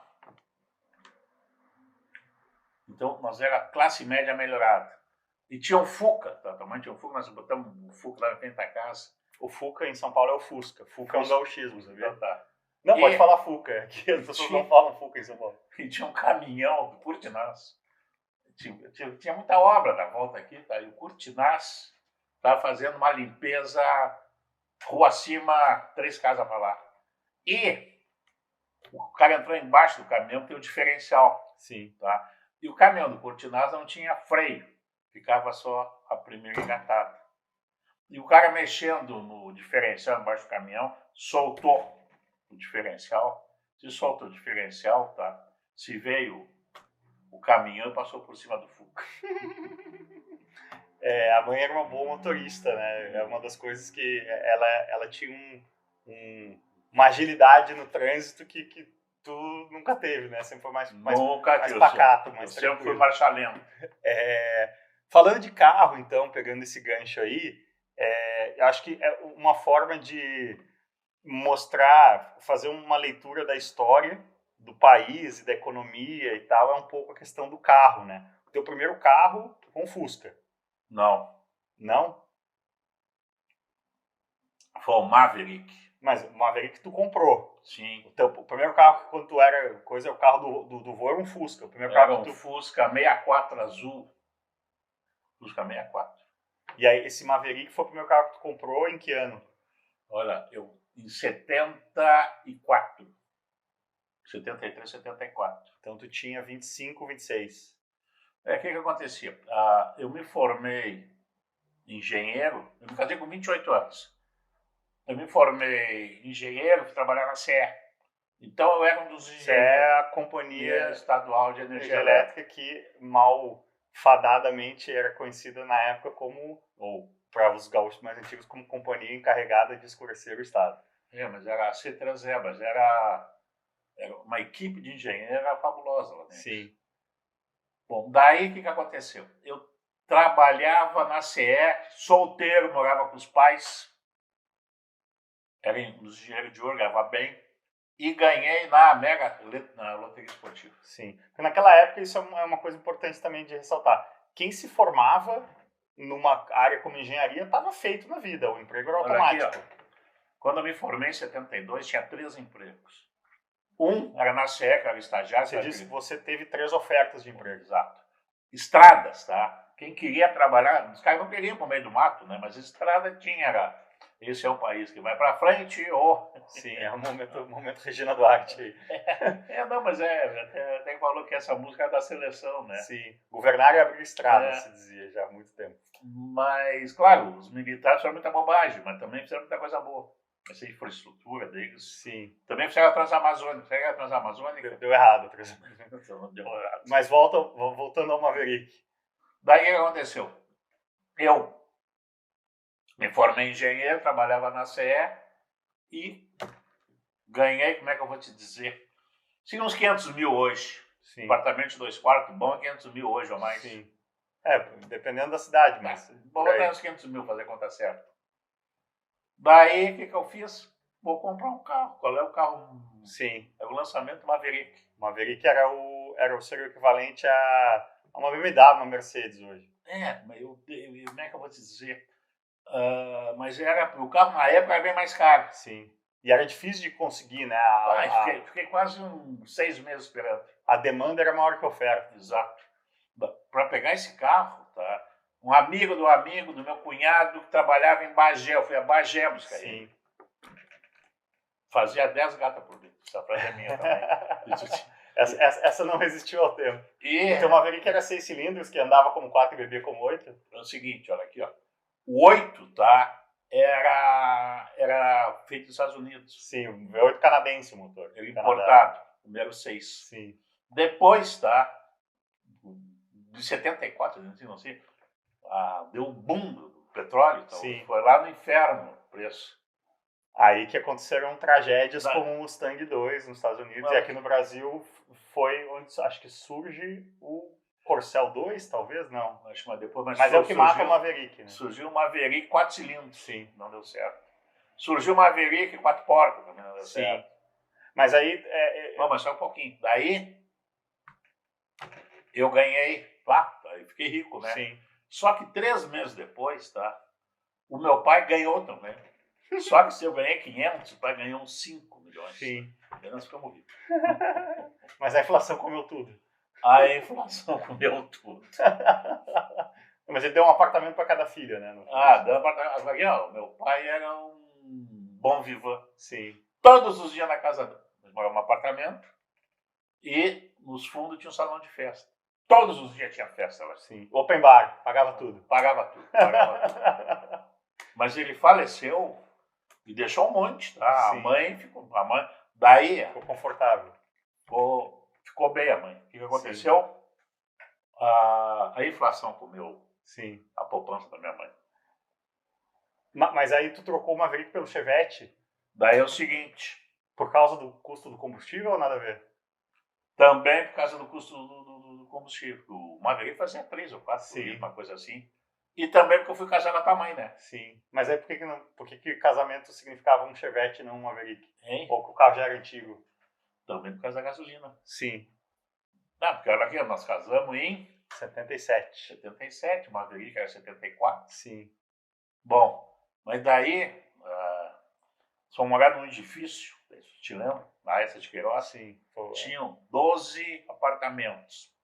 Então, nós era classe média melhorada. E tinha um Fuca, tua mãe tinha um Fuca, nós botamos um Fuca lá na frente da casa. O Fuca em São Paulo é o Fusca. Fuca é um gauchismo, sabia? Então, tá. Não, E- pode falar Fuca, que as pessoas não falam Fuca em São Paulo. E tinha um caminhão do Curtinaz. Tinha muita obra na volta aqui, tá? E o Curtinaz estava fazendo uma limpeza rua acima, 3 casas para lá. E o cara entrou embaixo do caminhão, tem o diferencial, Sim. tá? E o caminhão do Curtinaz não tinha freio, ficava só a primeira engatada. E o cara mexendo no diferencial embaixo do caminhão, soltou o diferencial. Se soltou o diferencial, tá? Se veio o caminhão, passou por cima do Fuca. A mãe era uma boa motorista, né? É uma das coisas que ela tinha uma agilidade no trânsito que tu nunca teve, né? Sempre foi mais pacato, mais Eu sempre fui tranquilo. marcha lenta. Falando de carro, então, pegando esse gancho aí, eu acho que é uma forma de mostrar, fazer uma leitura da história do país e da economia e tal, é um pouco a questão do carro, né? O teu primeiro carro foi um Fusca, Não, não? foi o Maverick. Mas o Maverick que tu comprou. Sim. O primeiro carro, quando tu era coisa, o carro do vô era um Fusca. O primeiro Era carro um que tu... Fusca 64 azul. Fusca 64. E aí, esse Maverick foi o primeiro carro que tu comprou em que ano? Olha, em 74. 73, 74. Então tu tinha 25, 26. O que acontecia? Eu me formei engenheiro, eu me casei com 28 anos. Eu me formei engenheiro, fui trabalhar na CE. Então eu era um dos Isso é engenheiros a da companhia estadual de energia energia elétrica. elétrica que malfadadamente era conhecida na época como, ou para os gaúchos mais antigos, como companhia encarregada de escurecer o estado. Mas era a Cetrasebas, era uma equipe de engenheiros fabulosa lá dentro. Sim. Bom, daí o que aconteceu? Eu trabalhava na CE, solteiro, morava com os pais, era um dos engenheiros de ouro, ganhava bem, e ganhei na loteria esportiva. Sim. Porque naquela época isso é uma coisa importante também de ressaltar. Quem se formava numa área como engenharia estava feito na vida, o emprego era Olha automático. aqui, ó. Quando eu me formei em 72, tinha 3 empregos. Um era na CE, que era estagiário. Você disse que você teve 3 ofertas de emprego. Exato. Estradas, tá? Quem queria trabalhar, os caras não queriam pro meio do mato, né? Mas estrada tinha, esse é um país que vai para frente ou... Sim, é um momento Regina Duarte aí. Não, mas tem falou que essa música é da seleção, né? Sim, governar e abrir estrada, se dizia já há muito tempo. Mas, claro, os militares fizeram muita bobagem, mas também fizeram muita coisa boa. Essa infraestrutura deles. Sim. Também fizeram a Transamazônica. Você a Transamazônica? Deu errado. Deu errado. Mas voltando ao Maverick. Daí o que aconteceu? Eu me formei em engenheiro, trabalhava na CE e ganhei, como é que eu vou te dizer? Tinha uns 500 mil hoje. Sim. Apartamento de 2 quartos, bom é 500 mil hoje ou mais. Sim. Dependendo da cidade, mas... Bom é uns 500 mil, fazer conta certa. Daí, o que eu fiz? Vou comprar um carro. Qual é o carro? Sim. É o lançamento do Maverick. O Maverick seria o equivalente a uma BMW, uma Mercedes hoje. Mas como é que eu vou te dizer? Mas o carro na época era bem mais caro. Sim. E era difícil de conseguir, né? Fiquei quase uns 6 meses esperando. A demanda era maior que a oferta. Exato. Para pegar esse carro, tá? Um amigo do meu cunhado que trabalhava em Bagé, eu fui a Bagé buscar ele. Sim. Fazia 10 gatas por litro. Essa frase é minha também. Essa não resistiu ao tempo. E Então o Maverick era 6 cilindros, que andava como 4 e bebia como 8. é o seguinte, olha aqui, ó. O 8, tá? Era feito nos Estados Unidos. Sim, o V8 canadense o motor. Era importado. O número 6. Sim. Depois, tá? De 74, não sei. Deu um boom do petróleo. Então Sim. foi lá no inferno o preço. Aí que aconteceram tragédias como o Mustang 2 nos Estados Unidos. E aqui no Brasil foi onde acho que surge o Corcel 2, talvez? Não. Acho que depois, mas é o que mata o Maverick, né? Surgiu o Maverick 4 cilindros. Sim. Não deu certo. Surgiu o Maverick 4 portas. Também não deu Sim. certo. Mas aí... Mas só um pouquinho. Daí, eu ganhei lá. Aí fiquei rico, né? Sim. Só que 3 meses depois, tá? O meu pai ganhou também. Só que se eu ganhei 500, o pai ganhou uns 5 milhões. Sim. Aí nós ficamos ricos. Mas a inflação comeu tudo. A inflação comeu tudo. Mas ele deu um apartamento para cada filha, né? Deu apartamento. Meu pai era um bom vivan. Sim. Todos os dias na casa dele. Nós morávamos num apartamento e nos fundos tinha um salão de festa. Todos os dias tinha festa lá. Sim. Open bar, pagava tudo. Pagava tudo. Mas ele faleceu e deixou um monte, tá? Sim. A mãe, daí Ficou confortável. ficou bem a mãe. O que aconteceu? A inflação comeu Sim. a poupança da minha mãe. Mas aí tu trocou o Maverick pelo Chevette Daí é o seguinte, por causa do custo do combustível ou nada a ver? também por causa do custo do combustível. O Maverick fazia 3 ou 4 por Sim. litro, uma coisa assim. E também porque eu fui casar com a tua mãe, né? Sim. Mas aí por que casamento significava um Chevette e não um Maverick? Hein? Ou que o carro já era antigo? Também por causa da gasolina. Sim. Não, porque olha aqui, nós casamos em 77. 77, o Maverick era 74. Sim. Bom, mas daí, só morar num edifício, te lembra? Na Essa de Queiroz, Sim. Pô, tinham 12 apartamentos.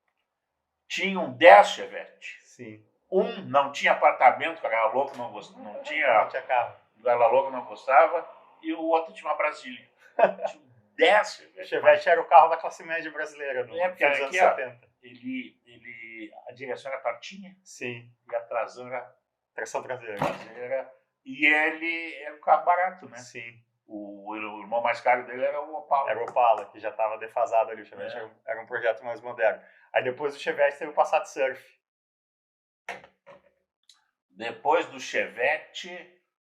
Tinham 10 Chevette. sim. Um não tinha apartamento, porque era louco, não tinha, Não tinha carro. era louco, não gostava, e o outro tinha uma Brasília. Tinha 10 O Chevette. Chevette era o carro da classe média brasileira no É, porque nos anos aqui, ó, 70. a direção era tortinha Sim. e a tração era Tração traseira. traseira. E ele era um carro barato, né? Sim. O irmão mais caro dele era o Opala. Era o Opala, que já estava defasado ali. O Chevette É. era um projeto mais moderno. Aí depois do Chevette teve o Passat Surf. Depois do Chevette,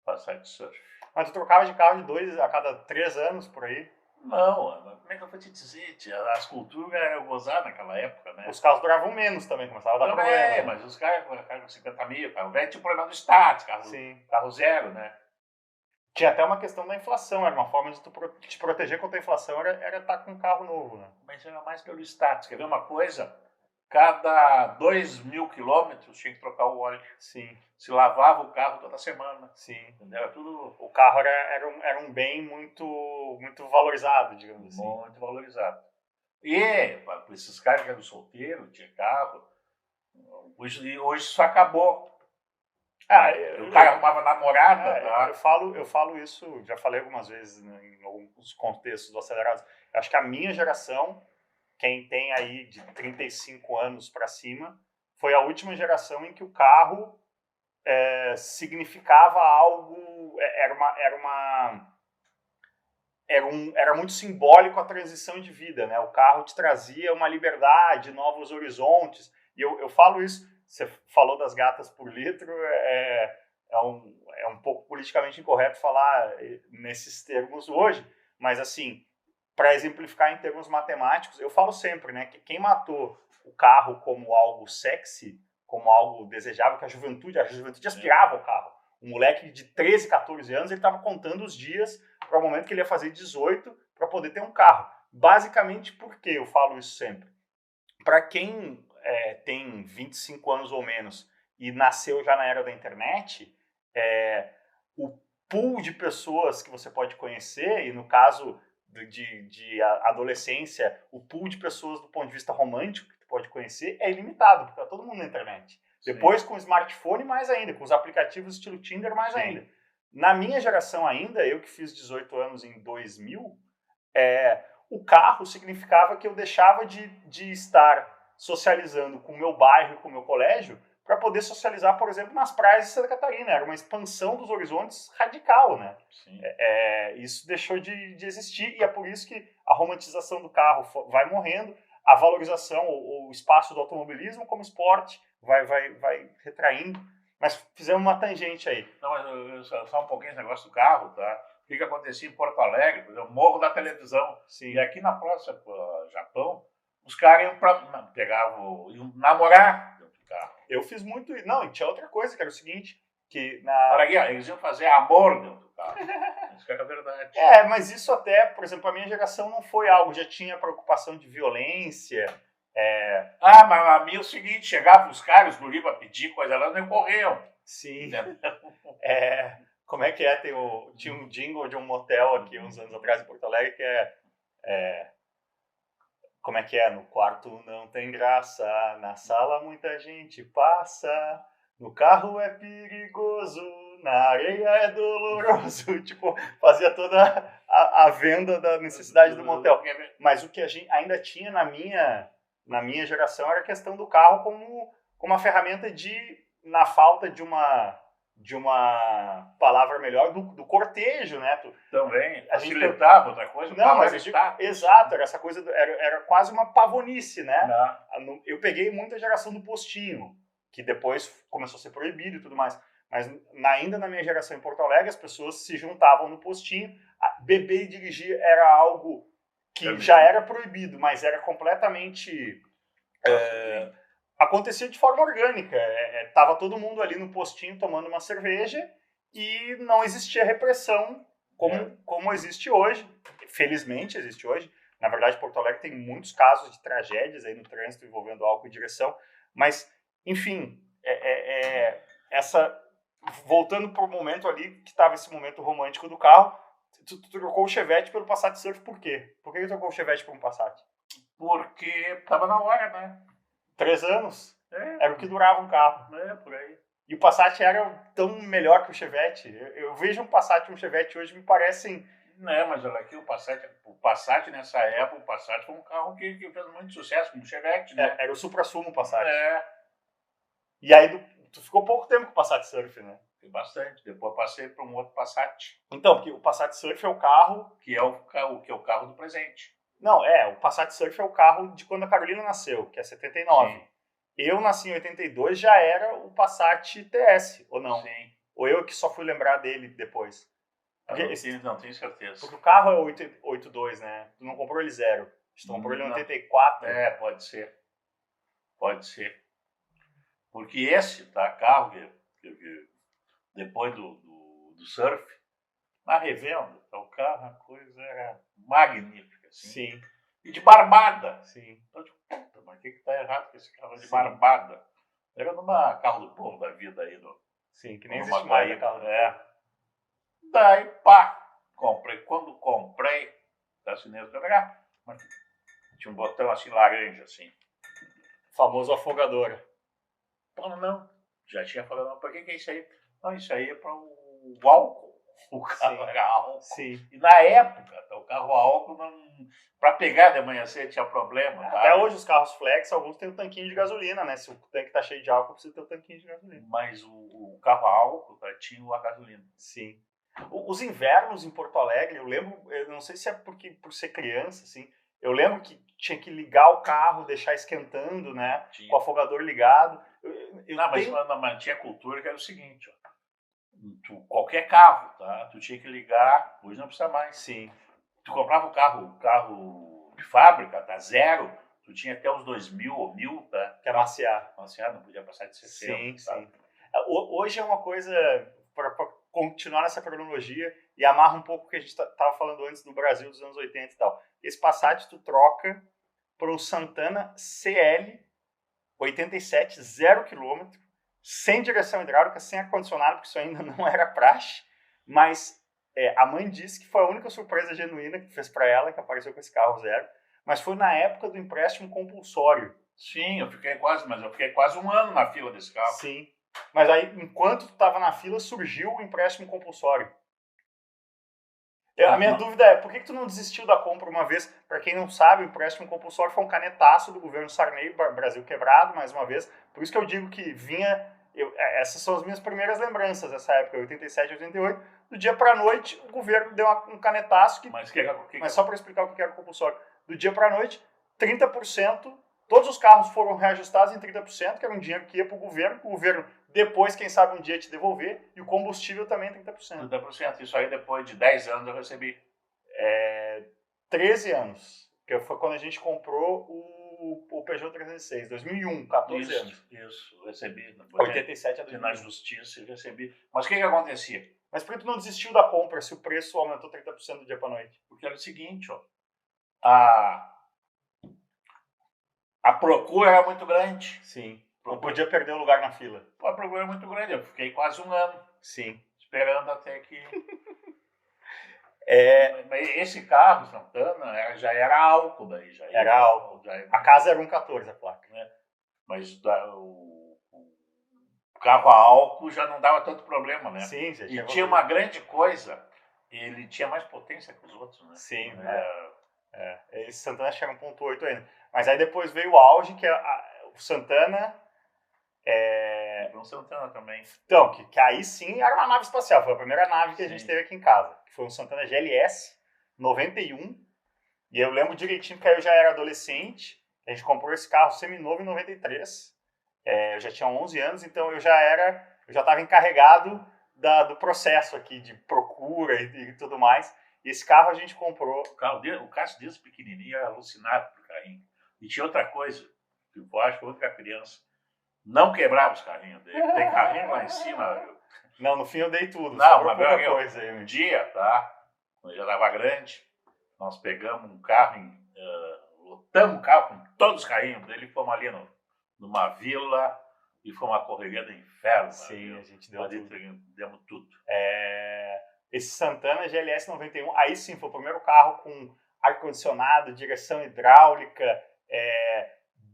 Passat Surf. Mas tu trocava de carro de 2 a cada 3 anos por aí. Não, como é que eu vou te dizer? Tia? As culturas eram gozar naquela época, né? Os carros duravam menos também, começava a dar Também, problema. mas os caras com 50 mil, carro velho tinha o problema do status, Sim. carro zero, né? Tinha até uma questão da inflação, era uma forma de tu te proteger contra a inflação, era estar com um carro novo, né? Mas era mais pelo status. Quer ver uma coisa? Cada 2.000 quilômetros tinha que trocar o óleo. Sim, Se lavava o carro toda semana. sim. Entendeu? Era tudo O carro era um bem muito, muito valorizado, digamos assim. muito valorizado. E para esses caras que eram solteiros, tinha carro, hoje isso acabou. O cara arrumava namorada, tá? Eu falo isso, já falei algumas vezes, né, em alguns contextos do Acelerados. Eu acho que a minha geração, quem tem aí de 35 anos para cima, foi a última geração em que o carro significava algo, era muito simbólico a transição de vida, né? O carro te trazia uma liberdade, novos horizontes. E eu falo isso, você falou das gatas por litro, é um pouco politicamente incorreto falar nesses termos hoje, mas assim, para exemplificar em termos matemáticos, eu falo sempre, né, que quem matou o carro como algo sexy, como algo desejável, que a juventude aspirava ao carro. Um moleque de 13, 14 anos, ele estava contando os dias para o momento que ele ia fazer 18 para poder ter um carro. Basicamente, por que eu falo isso sempre? Para quem tem 25 anos ou menos e nasceu já na era da internet, o pool de pessoas que você pode conhecer, e no caso de adolescência, o pool de pessoas do ponto de vista romântico que tu pode conhecer é ilimitado, porque tá todo mundo na internet. Sim. Depois com o smartphone mais ainda, com os aplicativos estilo Tinder mais Sim. ainda. Na minha geração ainda, eu que fiz 18 anos em 2000, o carro significava que eu deixava de estar socializando com o meu bairro e com o meu colégio para poder socializar, por exemplo, nas praias de Santa Catarina. Era uma expansão dos horizontes radical, né? Sim. Isso deixou de existir e é por isso que a romantização do carro vai morrendo, a valorização, o espaço do automobilismo como esporte vai retraindo. Mas fizemos uma tangente aí. Não, mas só um pouquinho esse negócio do carro, tá? O que acontecia em Porto Alegre, por exemplo, Morro da Televisão. Sim. E aqui na praça Japão, os caras iam namorar dentro do carro. Eu fiz muito isso. Não, e tinha outra coisa, que era o seguinte, que Olha aqui, ó, eles iam fazer amor dentro do carro. Isso é verdade. Mas isso até, por exemplo, a minha geração não foi algo, já tinha preocupação de violência. Mas a minha é o seguinte, chegavam os caras, os guri pra pedir coisa lá, não corriam. Sim. Como é que é? Tinha um jingle de um motel aqui uns anos atrás em Porto Alegre que como é que é? No quarto não tem graça, na sala muita gente passa, no carro é perigoso, na areia é doloroso. Tipo, fazia toda a venda da necessidade do motel. Mas o que a gente ainda tinha na minha geração era a questão do carro como uma ferramenta na falta de uma palavra melhor, do cortejo, né? Também, a gente facilitava outra coisa. Não, mas exato, era essa coisa, era quase uma pavonice, né? Não. Eu peguei muita geração do postinho, que depois começou a ser proibido e tudo mais. Mas ainda na minha geração em Porto Alegre, as pessoas se juntavam no postinho. Beber e dirigir era algo que já era proibido, mas era completamente... acontecia de forma orgânica. Tava todo mundo ali no postinho tomando uma cerveja e não existia repressão como existe hoje. Felizmente existe hoje. Na verdade, Porto Alegre tem muitos casos de tragédias aí no trânsito envolvendo álcool e direção. Mas, enfim, voltando para o momento ali, que estava esse momento romântico do carro, tu trocou o Chevette pelo Passat Surf, por quê? Por que tu trocou o Chevette por um Passat? Porque estava na hora, né? 3 anos? Era o que durava um carro. Por aí. E o Passat era tão melhor que o Chevette. Eu vejo um Passat e um Chevette hoje, me parecem... Não, mas olha aqui, o Passat nessa época, o Passat foi um carro que fez muito sucesso, como o Chevette, né? Era o supra-sumo Passat. E aí tu ficou pouco tempo com o Passat Surf, né? Fiquei bastante. Depois passei para um outro Passat. Então, porque o Passat Surf é o carro... Que é o carro do presente. Não, o Passat Surf é o carro de quando a Carolina nasceu, que é 79. Sim. Eu nasci em 82, já era o Passat TS, ou não? Sim. Ou eu que só fui lembrar dele depois? Porque, não, tenho certeza. Porque o carro é 82, né? Tu não comprou ele zero. Tu comprou ele em 84. Pode ser. Pode ser. Porque esse carro que depois do surf, na revenda, o carro, a coisa era magnífica. Assim. Sim. E de barbada. Sim. Então, puta, mas o que tá errado com esse carro de barbada? Era numa carro do povo da vida aí. Sim, que nem existe mais Bahia, carro do povo. Daí, pá, comprei. Quando comprei, assinei o carro, mas tinha um botão assim, laranja, assim. Famoso afogador. Não, já tinha falado, por que é isso aí? Não, isso aí é para o álcool. O carro era álcool. Sim. E na época, o carro a álcool, para pegar de manhã cedo tinha problema. Até hoje os carros flex, alguns têm um tanquinho de gasolina, né? Se o tanque tá cheio de álcool, precisa ter um tanquinho de gasolina. Mas o carro a álcool tinha a gasolina. Sim. Os invernos em Porto Alegre, eu lembro, eu não sei se é por ser criança, assim, eu lembro que tinha que ligar o carro, deixar esquentando, né? Tinha. Com o afogador ligado. Mas tinha cultura que era o seguinte, ó. Qualquer carro, tá? Tu tinha que ligar, hoje não precisa mais. Sim. Tu comprava o carro de fábrica, tá? Zero, tu tinha até os 2.000 ou 1.000, tá? Que amaciar. Amaciar, não podia passar de 60. Sim. Hoje é uma coisa, para continuar nessa cronologia, e amarra um pouco o que a gente estava falando antes do Brasil dos anos 80 e tal. Esse Passat tu troca para um Santana CL 87, 0 km, sem direção hidráulica, sem ar-condicionado, porque isso ainda não era praxe, mas a mãe disse que foi a única surpresa genuína que fez para ela, que apareceu com esse carro zero, mas foi na época do empréstimo compulsório. Sim, eu fiquei quase um ano na fila desse carro. Sim, mas aí, enquanto tu estava na fila, surgiu o empréstimo compulsório. A minha dúvida é, por que tu não desistiu da compra uma vez? Para quem não sabe, o empréstimo compulsório foi um canetaço do governo Sarney, Brasil quebrado, mais uma vez. Por isso que eu digo que vinha... essas são as minhas primeiras lembranças dessa época, 87, 88. Do dia para a noite, o governo deu um canetaço. Mas só para explicar o que era o compulsório. Do dia para a noite, 30%, todos os carros foram reajustados em 30%, que era um dinheiro que ia para o governo depois, quem sabe, um dia te devolver, e o combustível também 30%. 30%, isso aí depois de 10 anos eu recebi. 13 anos, que foi quando a gente comprou o Peugeot 306, 2001, 14 anos. Isso, recebi. 87 a 2001. Na justiça eu recebi. Mas o que acontecia? Mas por que tu não desistiu da compra se o preço aumentou 30% do dia para noite? Porque era o seguinte, ó, a procura era muito grande. Sim. Não podia perder o lugar na fila. A procura era muito grande, eu fiquei quase um ano. Sim. esperando até que... É, Esse carro, Santana, já era álcool daí. Já Era álcool. a casa era 1.14 a placa. Mas o carro a álcool já não dava tanto problema, né? Sim, já E tinha uma grande coisa, ele tinha mais potência que os outros, né? Sim, esse Santana chega 1.8 ainda. Mas aí depois veio o auge, que é o Santana... Um Santana também. Então, que aí sim era uma nave espacial. Foi a primeira nave que a gente Sim. teve aqui em casa. Que foi um Santana GLS 91. E eu lembro direitinho porque aí eu já era adolescente. A gente comprou esse carro seminovo em 93. Eu já tinha 11 anos, então eu já estava encarregado do processo aqui de procura e tudo mais. E esse carro a gente comprou. O carro desse pequenininho era alucinado pro carrinho. E tinha outra coisa, que eu acho que outra criança não quebrava os carrinhos dele. Tem carrinho lá em cima. Não, no fim eu dei tudo. Não, sobrou mas pouca meu, coisa aí. um dia, tá? Quando eu já estava grande, nós pegamos um carro, lotamos o carro com todos os carrinhos dele e fomos ali numa vila e foi uma correria do inferno. Sim, a gente deu ali, tudo. demos tudo. Esse Santana GLS 91, aí sim foi o primeiro carro com ar-condicionado, direção hidráulica,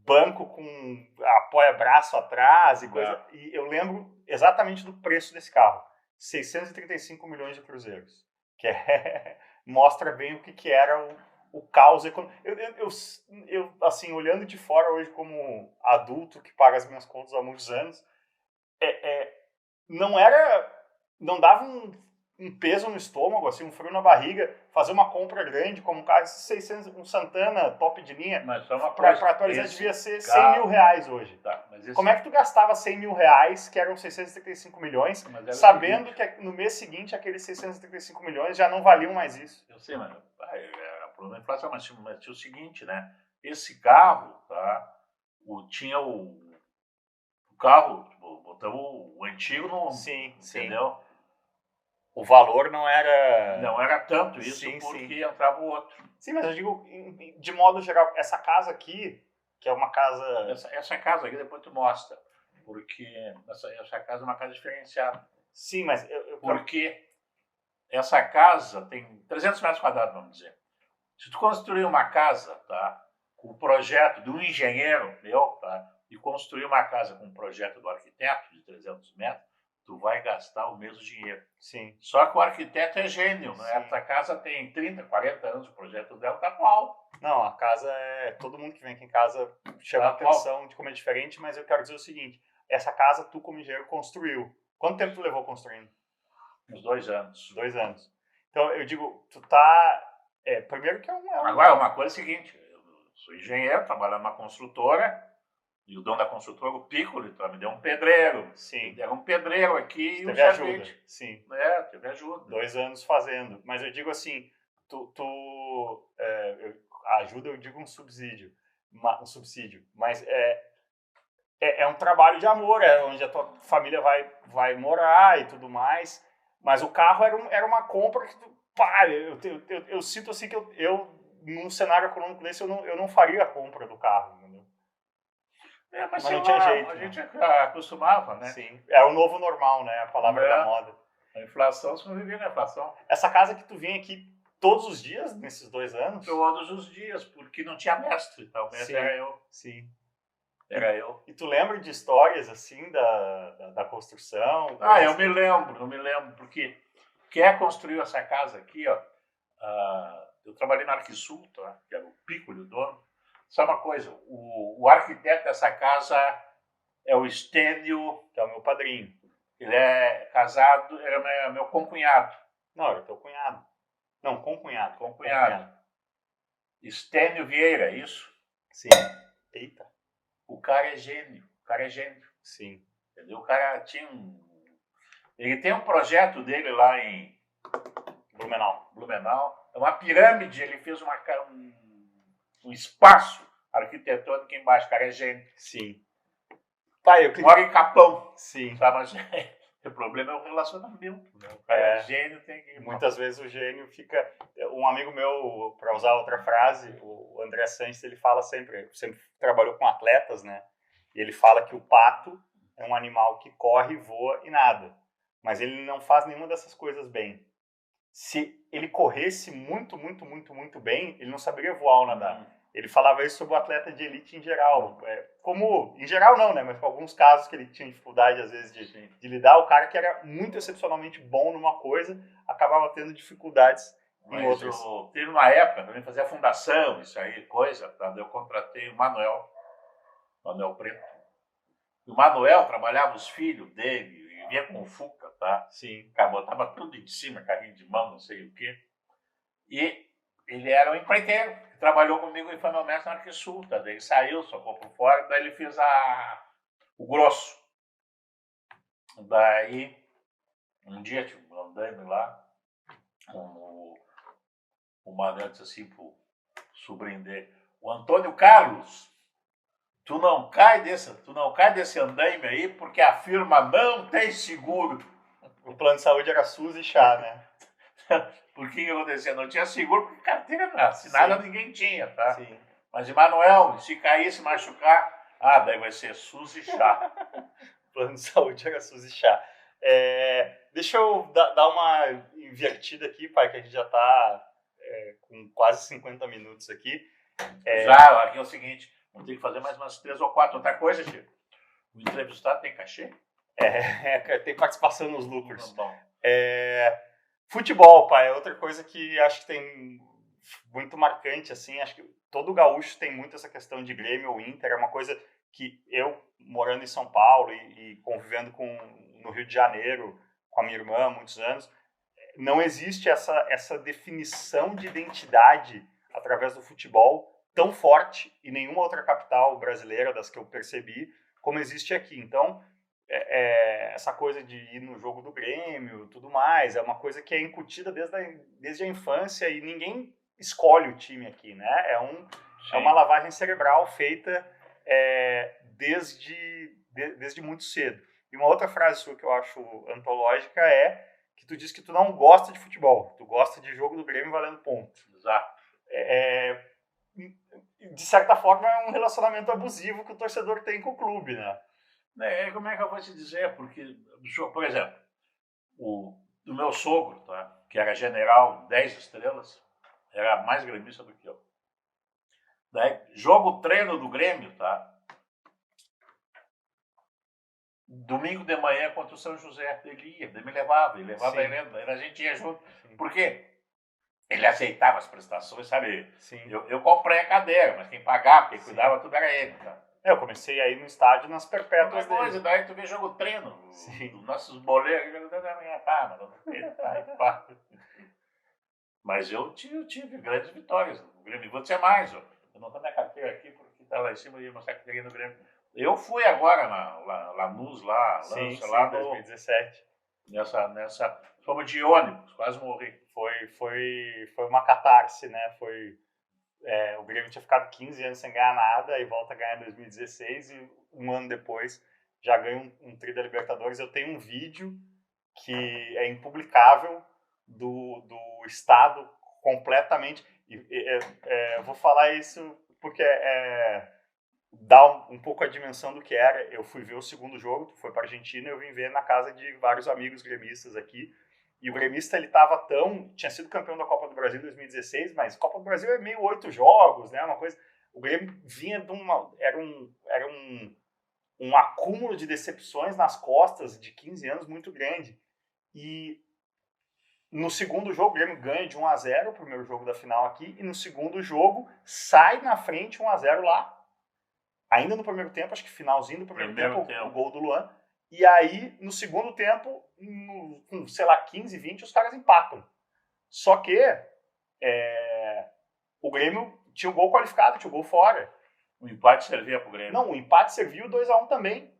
banco com apoia-braço atrás e coisa. E eu lembro exatamente do preço desse carro. 635 milhões de cruzeiros. Que mostra bem o que era o caos econômico. Eu, assim, olhando de fora hoje como adulto que paga as minhas contas há muitos anos, não dava um peso no estômago, assim, um frio na barriga, fazer uma compra grande como um carro 600, um Santana top de linha, Mas só uma para coisa, atualizar esse devia ser carro- 100 mil reais hoje. Tá, mas esse, Como é que tu gastava 100 mil reais, que eram 635 milhões, mas era o sabendo seguinte, que no mês seguinte aqueles 635 milhões já não valiam mais isso? eu sei, mas era problema da inflação, mas tinha o seguinte, né? Esse carro, tá? Tinha o carro, botamos o antigo no... Sim, Entendeu? O valor não era... Não era tanto isso, Sim, porque sim. entrava o outro. Sim, mas eu digo, de modo geral, essa casa aqui, que é uma casa... Essa casa aqui depois tu mostra, porque essa casa é uma casa diferenciada. Sim, mas... Porque essa casa tem 300 metros quadrados, vamos dizer. Se tu construir uma casa, tá, com o projeto de um engenheiro meu, tá, e construir uma casa com o projeto do arquiteto de 300 metros, tu vai gastar o mesmo dinheiro. Sim. Só que o arquiteto é gênio, né? Sim. Essa casa tem 30, 40 anos, o projeto dela tá qual? Não, a casa todo mundo que vem aqui em casa chama a Tá qual? atenção de como é diferente, mas eu quero dizer o seguinte, essa casa tu como engenheiro construiu. Quanto tempo tu levou construindo? Uns 2 anos. 2 anos. Então, eu digo, tu tá... primeiro que é um... Agora, uma coisa é a seguinte, eu sou engenheiro, trabalho numa construtora, e o dono da construtora, o Piccoli, me deu um pedreiro. Sim. Era um pedreiro aqui e um Teve ajuda. servente. Sim. Teve ajuda. 2 anos fazendo. Mas eu digo assim, a ajuda eu digo um subsídio. Um subsídio. Mas é um trabalho de amor, onde a tua família vai morar e tudo mais. Mas o carro era uma compra que eu sinto assim que eu num cenário econômico desse, eu não faria a compra do carro, entendeu? Mas não tinha jeito. A gente acostumava, né? Sim. É o novo normal, né? A palavra da moda. A inflação, se não vivia na inflação. Essa casa que tu vinha aqui todos os dias, nesses 2 anos? Todos os dias, porque não tinha mestre. Então, o mestre Sim. era eu. Sim. Era eu. E tu lembra de histórias, assim, da construção? Eu me lembro, porque quem construiu essa casa aqui, ó, eu trabalhei na Arquisul, tá? Que era o Piccoli, o dono. Sabe uma coisa, o arquiteto dessa casa é o Estênio, Que é o meu padrinho. ele é casado, era meu concunhado. Não, era teu cunhado. Não, concunhado. Concunhado. Estênio Vieira, é isso? Sim. Eita. O cara é gênio, Sim. entendeu? O cara ele tem um projeto dele lá em Blumenau, é uma pirâmide, ele fez um espaço arquitetônico embaixo, o cara é gênio. Sim. Pai, Mora em Capão, Sim. tá? Mas o problema é o relacionamento, né? O cara é gênio, tem que... Muitas vezes o gênio fica... Um amigo meu, para usar outra frase, o André Sanches, ele fala sempre trabalhou com atletas, né? E ele fala que o pato é um animal que corre, voa e nada. mas ele não faz nenhuma dessas coisas bem. Se ele corresse muito, muito, muito, muito bem, ele não saberia voar ou nadar. Ele falava isso sobre o atleta de elite em geral. Como, em geral não, né? Mas com alguns casos que ele tinha dificuldade, às vezes, de lidar, o cara que era muito excepcionalmente bom numa coisa, acabava tendo dificuldades em outras. Teve uma época, também fazia fundação, isso aí, coisa, tá? Eu contratei o Manuel Preto. E o Manuel trabalhava os filhos dele, e vinha com o Fuca, tá? Sim. Botava tudo em cima, carrinho de mão, não sei o quê. E ele era um empreiteiro, que trabalhou comigo e foi meu mestre na Arquisul, tá? Daí ele saiu, socou por fora, daí ele fez o grosso. Daí, um dia, tipo, andando lá, o Manuel disse assim pro sobrinho dele, o Antônio Carlos, tu não cai desse andaime aí porque a firma não tem seguro. O plano de saúde era SUS e chá, né? Por que acontecia? Não tinha seguro porque carteira assinada ninguém tinha, tá? Sim. Mas, Emanuel, se cair, se machucar, daí vai ser SUS e chá. O plano de saúde era SUS e chá. Deixa eu dar uma invertida aqui, pai, que a gente já está com quase 50 minutos aqui. Já, aqui é o seguinte, vamos ter que fazer mais umas 3 ou 4. Outra coisa, Chico, o entrevistado tem cachê? Tem participação nos lucros. Bom. Futebol, pai, é outra coisa que acho que tem muito marcante, assim, acho que todo gaúcho tem muito essa questão de Grêmio ou Inter, é uma coisa que eu, morando em São Paulo e convivendo no Rio de Janeiro, com a minha irmã há muitos anos, não existe essa definição de identidade através do futebol tão forte em nenhuma outra capital brasileira, das que eu percebi, como existe aqui. Então, essa coisa de ir no jogo do Grêmio, tudo mais, é uma coisa que é incutida desde a infância e ninguém escolhe o time aqui, né? É uma lavagem cerebral feita desde muito cedo. E uma outra frase sua que eu acho antológica é que tu diz que tu não gosta de futebol, tu gosta de jogo do Grêmio valendo ponto. Exato. De certa forma é um relacionamento abusivo que o torcedor tem com o clube, né? Como é que eu vou te dizer? Porque, por exemplo, o meu sogro, tá? Que era general 10 estrelas, era mais gremista do que eu. Daí, jogo treino do Grêmio, tá? Domingo de manhã contra o São José, ele ia, ele me levava ele, a gente ia junto. Sim. Por quê? Ele aceitava as prestações, sabe? Sim. Eu comprei a cadeira, mas quem pagava, quem cuidava, tudo era ele, tá? Eu comecei a ir no estádio nas perpétuas dele. Daí tu vê jogo treino, os nossos boleiros, mas eu tive grandes vitórias no Grêmio. Vou dizer mais, eu não tenho minha carteira aqui, porque está lá em cima e ia mostrar a carteira no Grêmio. Eu fui agora na Lanús, lá em 2017. Fomos de ônibus, quase morri. Foi uma catarse, né? O Grêmio tinha ficado 15 anos sem ganhar nada e volta a ganhar em 2016 e um ano depois já ganha um tri da Libertadores. Eu tenho um vídeo que é impublicável do estado completamente. Eu vou falar isso porque dá um pouco a dimensão do que era. Eu fui ver o segundo jogo, tu foi para a Argentina, eu vim ver na casa de vários amigos gremistas aqui. E o gremista, ele tinha sido campeão da Copa do Brasil em 2016, mas Copa do Brasil é meio 8 jogos, né? Uma coisa. O Grêmio vinha era um acúmulo de decepções nas costas de 15 anos muito grande. E no segundo jogo, o Grêmio ganha de 1-0, o primeiro jogo da final aqui, e no segundo jogo sai na frente 1-0 lá. Ainda no primeiro tempo, acho que finalzinho do primeiro tempo, o gol do Luan. E aí, no segundo tempo, com, 15, 20, os caras empatam. Só que o Grêmio tinha o gol qualificado, tinha o gol fora. O empate servia pro Grêmio. Não, o empate serviu 2-1 também.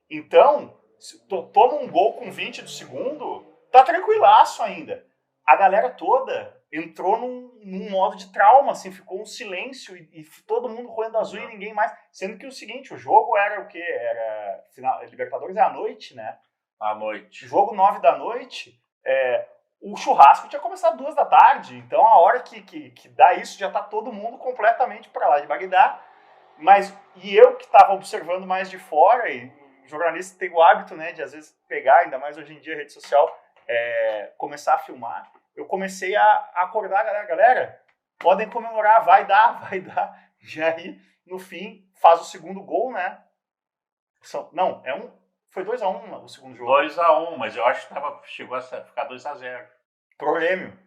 Então, se toma um gol com 20 do segundo, tá tranquilaço ainda. A galera toda entrou num modo de trauma, assim, ficou um silêncio e todo mundo roendo azul e ninguém mais. Sendo que o seguinte, o jogo era o quê? Libertadores é à noite, né? À noite. Jogo 9 da noite, o churrasco tinha começado 2 da tarde. Então a hora que dá isso, já tá todo mundo completamente para lá de Bagdá. E eu que estava observando mais de fora, e jornalista tem o hábito, né, de às vezes pegar, ainda mais hoje em dia, rede social, começar a filmar. Eu comecei a acordar a galera, podem comemorar, vai dar. E aí, no fim, faz o segundo gol, né? Foi 2-1 o segundo jogo. 2-1, mas eu acho que chegou a ficar 2-0. Pro Grêmio.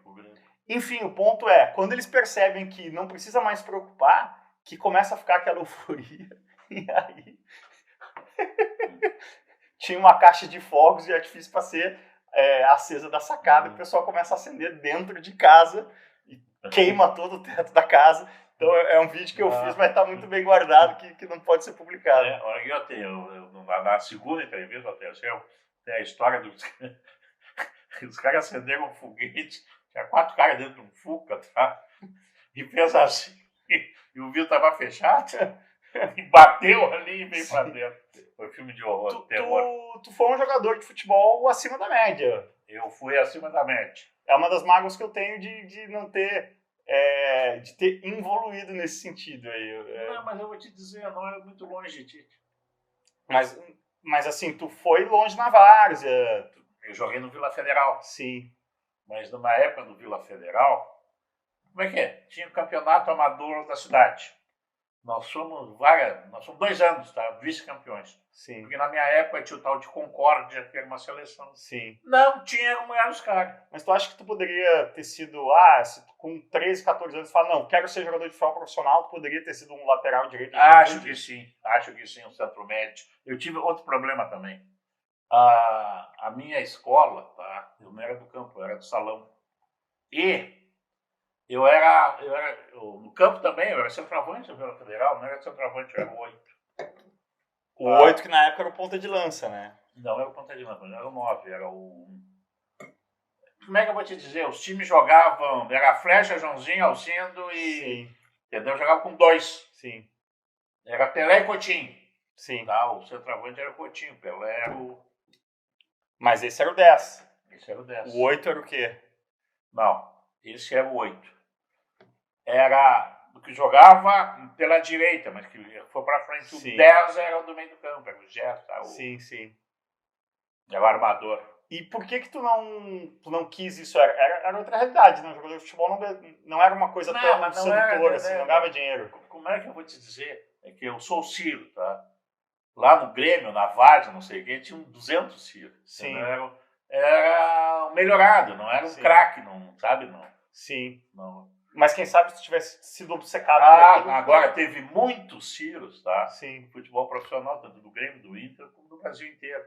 Enfim, o ponto é, quando eles percebem que não precisa mais se preocupar, que começa a ficar aquela euforia, e aí tinha uma caixa de fogos de artifício para ser acesa da sacada, que o pessoal começa a acender dentro de casa e queima todo o teto da casa. Então é um vídeo que eu fiz, mas está muito bem guardado, que não pode ser publicado. Na segunda entrevista, tem a história dos os caras acenderam um foguete, tinha 4 caras dentro de um Fuca, tá? E fez assim, e o vidro estava fechado, e bateu ali e veio para dentro. Foi filme de horror, terror. Tu foi um jogador de futebol acima da média. Eu fui acima da média. É uma das mágoas que eu tenho de não ter, de ter evoluído nesse sentido aí. Não, mas eu vou te dizer, não é muito longe de ti. Mas assim, tu foi longe na várzea. Eu joguei no Vila Federal. Sim. Mas numa época do Vila Federal, como é que é? Tinha o campeonato amador da cidade. Nós somos 2 anos, tá? Vice-campeões. Sim. Porque na minha época tinha o tal de Concórdia, que era uma seleção. Sim. Não tinha como eram os caras. Mas tu acha que tu poderia ter sido, se tu, com 13, 14 anos, tu fala, não, quero ser jogador de futebol profissional, tu poderia ter sido um lateral direito? Acho que sim, um centro médio. Eu tive outro problema também. A minha escola, tá? Eu não era do campo, eu era do salão. E eu no campo também, eu era centroavante do Vila Federal, não era centroavante, eu era o 8. O 8 que na época era o ponta de lança, né? Não era o ponta de lança, não era o 9, era o... Como é que eu vou te dizer? Os times jogavam, era Flecha, Joãozinho, Alcindo e... Sim. Entendeu? Jogava com 2. Sim. Era Pelé e Coutinho. Sim. Tá? O centroavante era o Coutinho, Pelé era o... Mas esse era o 10. Esse era o 10. O 8 era o quê? Não, esse era o 8. Era o que jogava pela direita, mas que foi pra frente. Sim. O 10 era o do meio do campo, era o Gerson. Tá? Sim. Era o armador. E por que tu não quis isso? Era outra realidade, né? O jogador de futebol não era uma coisa tão sedutora, assim, não ganhava dinheiro. Como é que eu vou te dizer? É que eu sou o Ciro, tá? Lá no Grêmio, na Várzea, não sei o quê, tinha 200 Ciro. Sim. Era um melhorado, não era um craque, não, sabe? Não. Sim. Não. Mas quem sabe se tu tivesse sido obcecado por aquilo... Agora teve muitos Ciros, tá? Sim. No futebol profissional, tanto do Grêmio, do Inter, como do Brasil inteiro.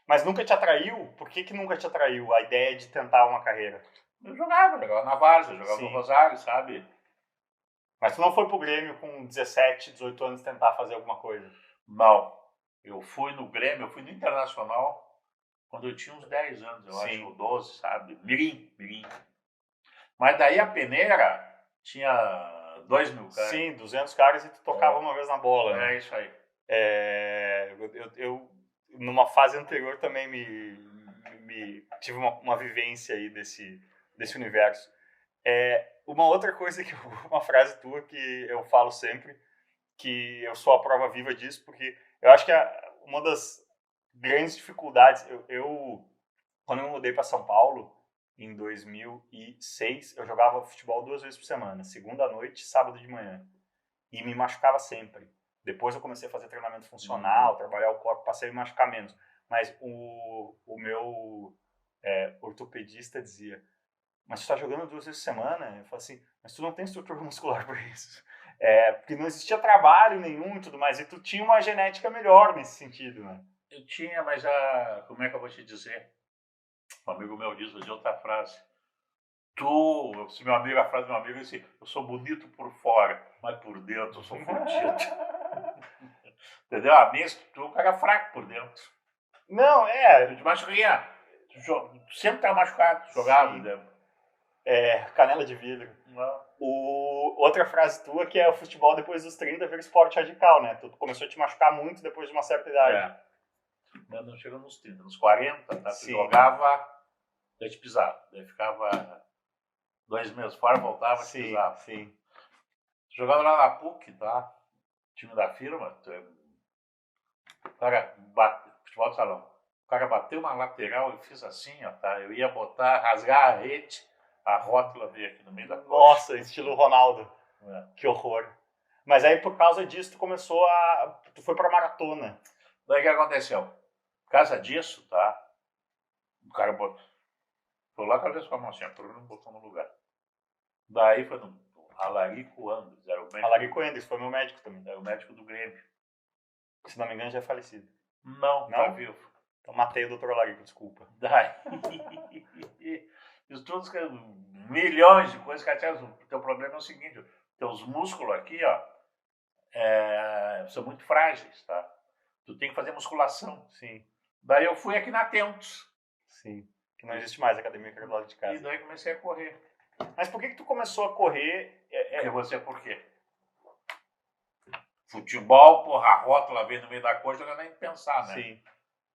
Mas nunca te atraiu? Por que nunca te atraiu a ideia de tentar uma carreira? Eu jogava na Várzea, jogava no Rosário, sabe? Mas tu não foi pro Grêmio com 17, 18 anos tentar fazer alguma coisa? Não. Eu fui no Grêmio, eu fui no Internacional quando eu tinha uns 10 anos, eu acho, ou 12, sabe? Mirim. Mas daí a peneira tinha 2.000 caras. Sim, 200 caras e tu tocava uma vez na bola, né? É isso aí. Eu numa fase anterior também tive uma vivência aí desse universo. Uma outra coisa, uma frase tua que eu falo sempre, que eu sou a prova viva disso, porque eu acho que uma das grandes dificuldades, quando eu me mudei para São Paulo, em 2006, eu jogava futebol 2 vezes por semana, segunda à noite, sábado de manhã, e me machucava sempre. Depois eu comecei a fazer treinamento funcional, trabalhar o corpo, passei a me machucar menos. Mas o meu ortopedista dizia, mas tu está jogando 2 vezes por semana? Eu falei assim, mas tu não tem estrutura muscular para isso. Porque não existia trabalho nenhum e tudo mais, e tu tinha uma genética melhor nesse sentido, né? Eu tinha, mas como é que eu vou te dizer? Um amigo meu diz hoje outra frase. A frase do meu amigo é assim, eu sou bonito por fora, mas por dentro eu sou fodido. Entendeu? A minha estrutura era fraca por dentro. Não, Eu te machuquinha. Tu sempre estava machucado, jogava. Canela de vidro. Não. Outra frase tua que é o futebol depois dos 30 vira esporte radical, né? Tu começou a te machucar muito depois de uma certa idade. Mas não chegou nos 30, nos 40, tá? Tu jogava, daí te pisava. Daí ficava 2 meses fora, voltava, te pisava. Sim. Jogando lá na PUC, tá? Time da firma, O cara bateu, futebol de salão. O cara bateu uma lateral e fiz assim, ó, tá? Eu ia rasgar a rede, a rótula veio aqui no meio da coxa. Nossa, estilo Ronaldo. É. Que horror. Mas aí, por causa disso, tu foi pra maratona. Daí o que aconteceu? Por causa disso, tá? O cara botou. Foi lá com a vez com a mão assim, a não botou no lugar. Daí foi no Alarico Andes, era o médico. Alarico Andes, foi meu médico também. Era o médico do Grêmio. Se não me engano, já é falecido. Não, tá vivo. Então matei o Dr. Alarico, desculpa. Daí. Estudos que milhões de coisas que o teu problema é o seguinte, teus músculos aqui, ó, são muito frágeis, tá? Tu tem que fazer musculação. Sim. Daí eu fui aqui na Tentos. Sim. Que não existe mais a academia que era do lado de casa. E daí comecei a correr. Mas por que tu começou a correr? Porque você por quê? Futebol, porra, a rótula veio no meio da coisa, não dá nem pensar, né? Sim.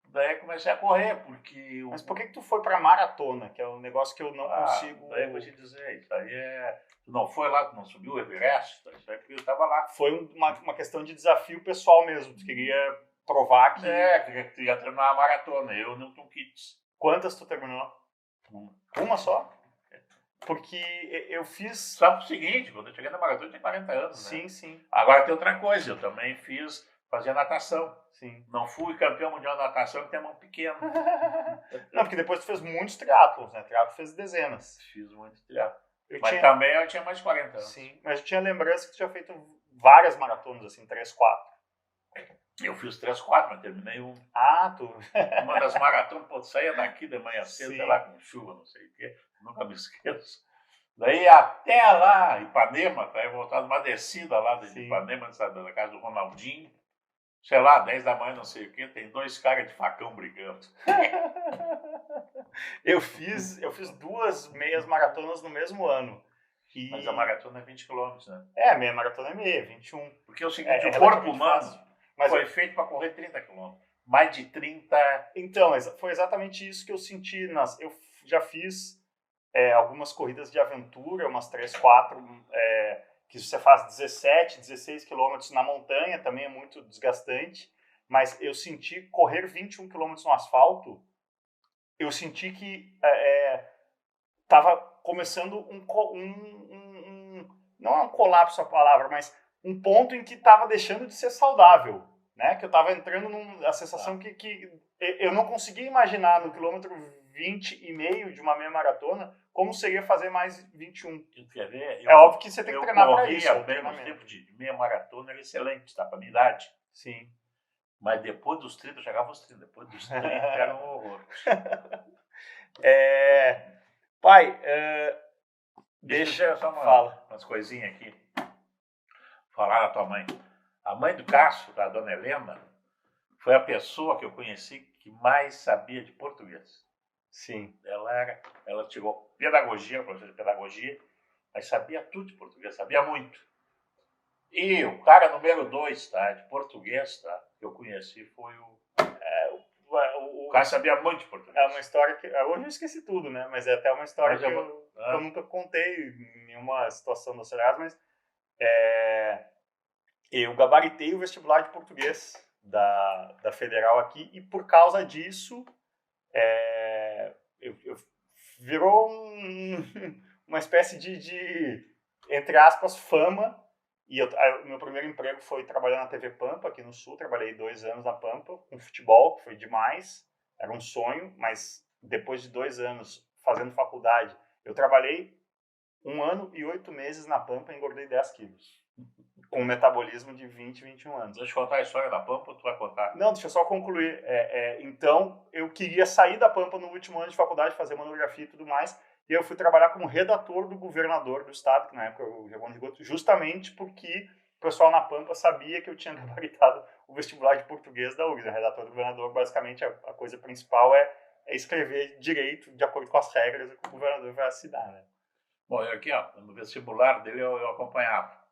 Daí comecei a correr, porque... Mas por que tu foi pra maratona, que é um negócio que eu não consigo... Daí eu vou te dizer, isso aí é... Tu não foi lá, tu não subiu o Everest, isso aí porque eu estava lá. Foi uma questão de desafio pessoal mesmo, tu queria provar que... Que tu ia treinar uma maratona, eu, Newton Kitts. Quantas tu terminou? Uma só? Porque eu fiz... Só pro seguinte, quando eu cheguei na maratona eu tinha 40 anos, né? Sim, sim. Agora tem outra coisa, eu também fazia natação. Sim. Não fui campeão mundial de natação, porque tem mão pequena. Não, porque depois tu fez muitos triatlons, né? Triatlo fez dezenas. Fiz muito triatlo. Também eu tinha mais de 40 anos. Sim, mas eu tinha lembrança que tu tinha feito várias maratonas, assim, 3, 4. Eu fiz 3, 4, mas terminei um. Ah, tu... Uma das maratonas, pô, saía daqui de manhã cedo, Sim. sei lá, com chuva, não sei o quê. Nunca me esqueço. Daí até lá, Ipanema, tá aí voltado uma descida lá de Sim. Ipanema, da casa do Ronaldinho. Sei lá, 10 da manhã, não sei o quê, tem 2 caras de facão brigando. eu fiz 2 meias maratonas no mesmo ano. E... Mas a maratona é 20 km, né? A meia maratona é meia, 21. Porque é o seguinte, É o corpo relativamente humano fácil. Mas foi feito para correr 30 km. Mais de 30... Então, foi exatamente isso que eu senti. Eu já fiz algumas corridas de aventura, umas 3, 4, que você faz 17, 16 quilômetros na montanha, também é muito desgastante. Mas eu senti correr 21 quilômetros no asfalto, eu senti que estava começando não é um colapso a palavra, mas um ponto em que estava deixando de ser saudável, né? Que eu estava entrando a sensação que eu não conseguia imaginar no quilômetro 20,5 de uma meia maratona como seria fazer mais 21. Quer ver? É óbvio que você tem que treinar para isso. Eu corria bem no tempo de meia maratona, era excelente, tá? Para minha idade. Sim. Mas depois dos 30, eu chegava aos 30. Depois dos 30 era um horror. Pai, Deixa eu só fala. umas coisinhas aqui. Falar da tua mãe. A mãe do Cássio, a dona Helena, foi a pessoa que eu conheci que mais sabia de português. Sim. Ela tirou pedagogia, professor de pedagogia, mas sabia tudo de português, sabia muito. E o cara número 2, tá, de português, tá, que eu conheci foi o cara sabia muito de português. É uma história que... Hoje eu esqueci tudo, né? Mas é até uma história que eu nunca contei em nenhuma situação do Ceará, mas eu gabaritei o vestibular de português da Federal aqui e por causa disso virou uma espécie de, entre aspas, fama. E o meu primeiro emprego foi trabalhando na TV Pampa, aqui no Sul. Trabalhei 2 anos na Pampa, com futebol, que foi demais. Era um sonho, mas depois de 2 anos fazendo faculdade, eu trabalhei 1 ano e 8 meses na Pampa e engordei 10 quilos. Com um metabolismo de 20, 21 anos. Deixa eu contar a história da Pampa ou tu vai contar? Não, deixa eu só concluir. Então, eu queria sair da Pampa no último ano de faculdade, fazer monografia e tudo mais. E eu fui trabalhar como redator do governador do estado, que na época era o Giovanni Rigoto, justamente porque o pessoal na Pampa sabia que eu tinha gabaritado o vestibular de português da URGS. O redator do governador, basicamente, a coisa principal é escrever direito de acordo com as regras que o governador vai assinar, né? Bom, eu aqui, ó, no vestibular dele eu acompanhava.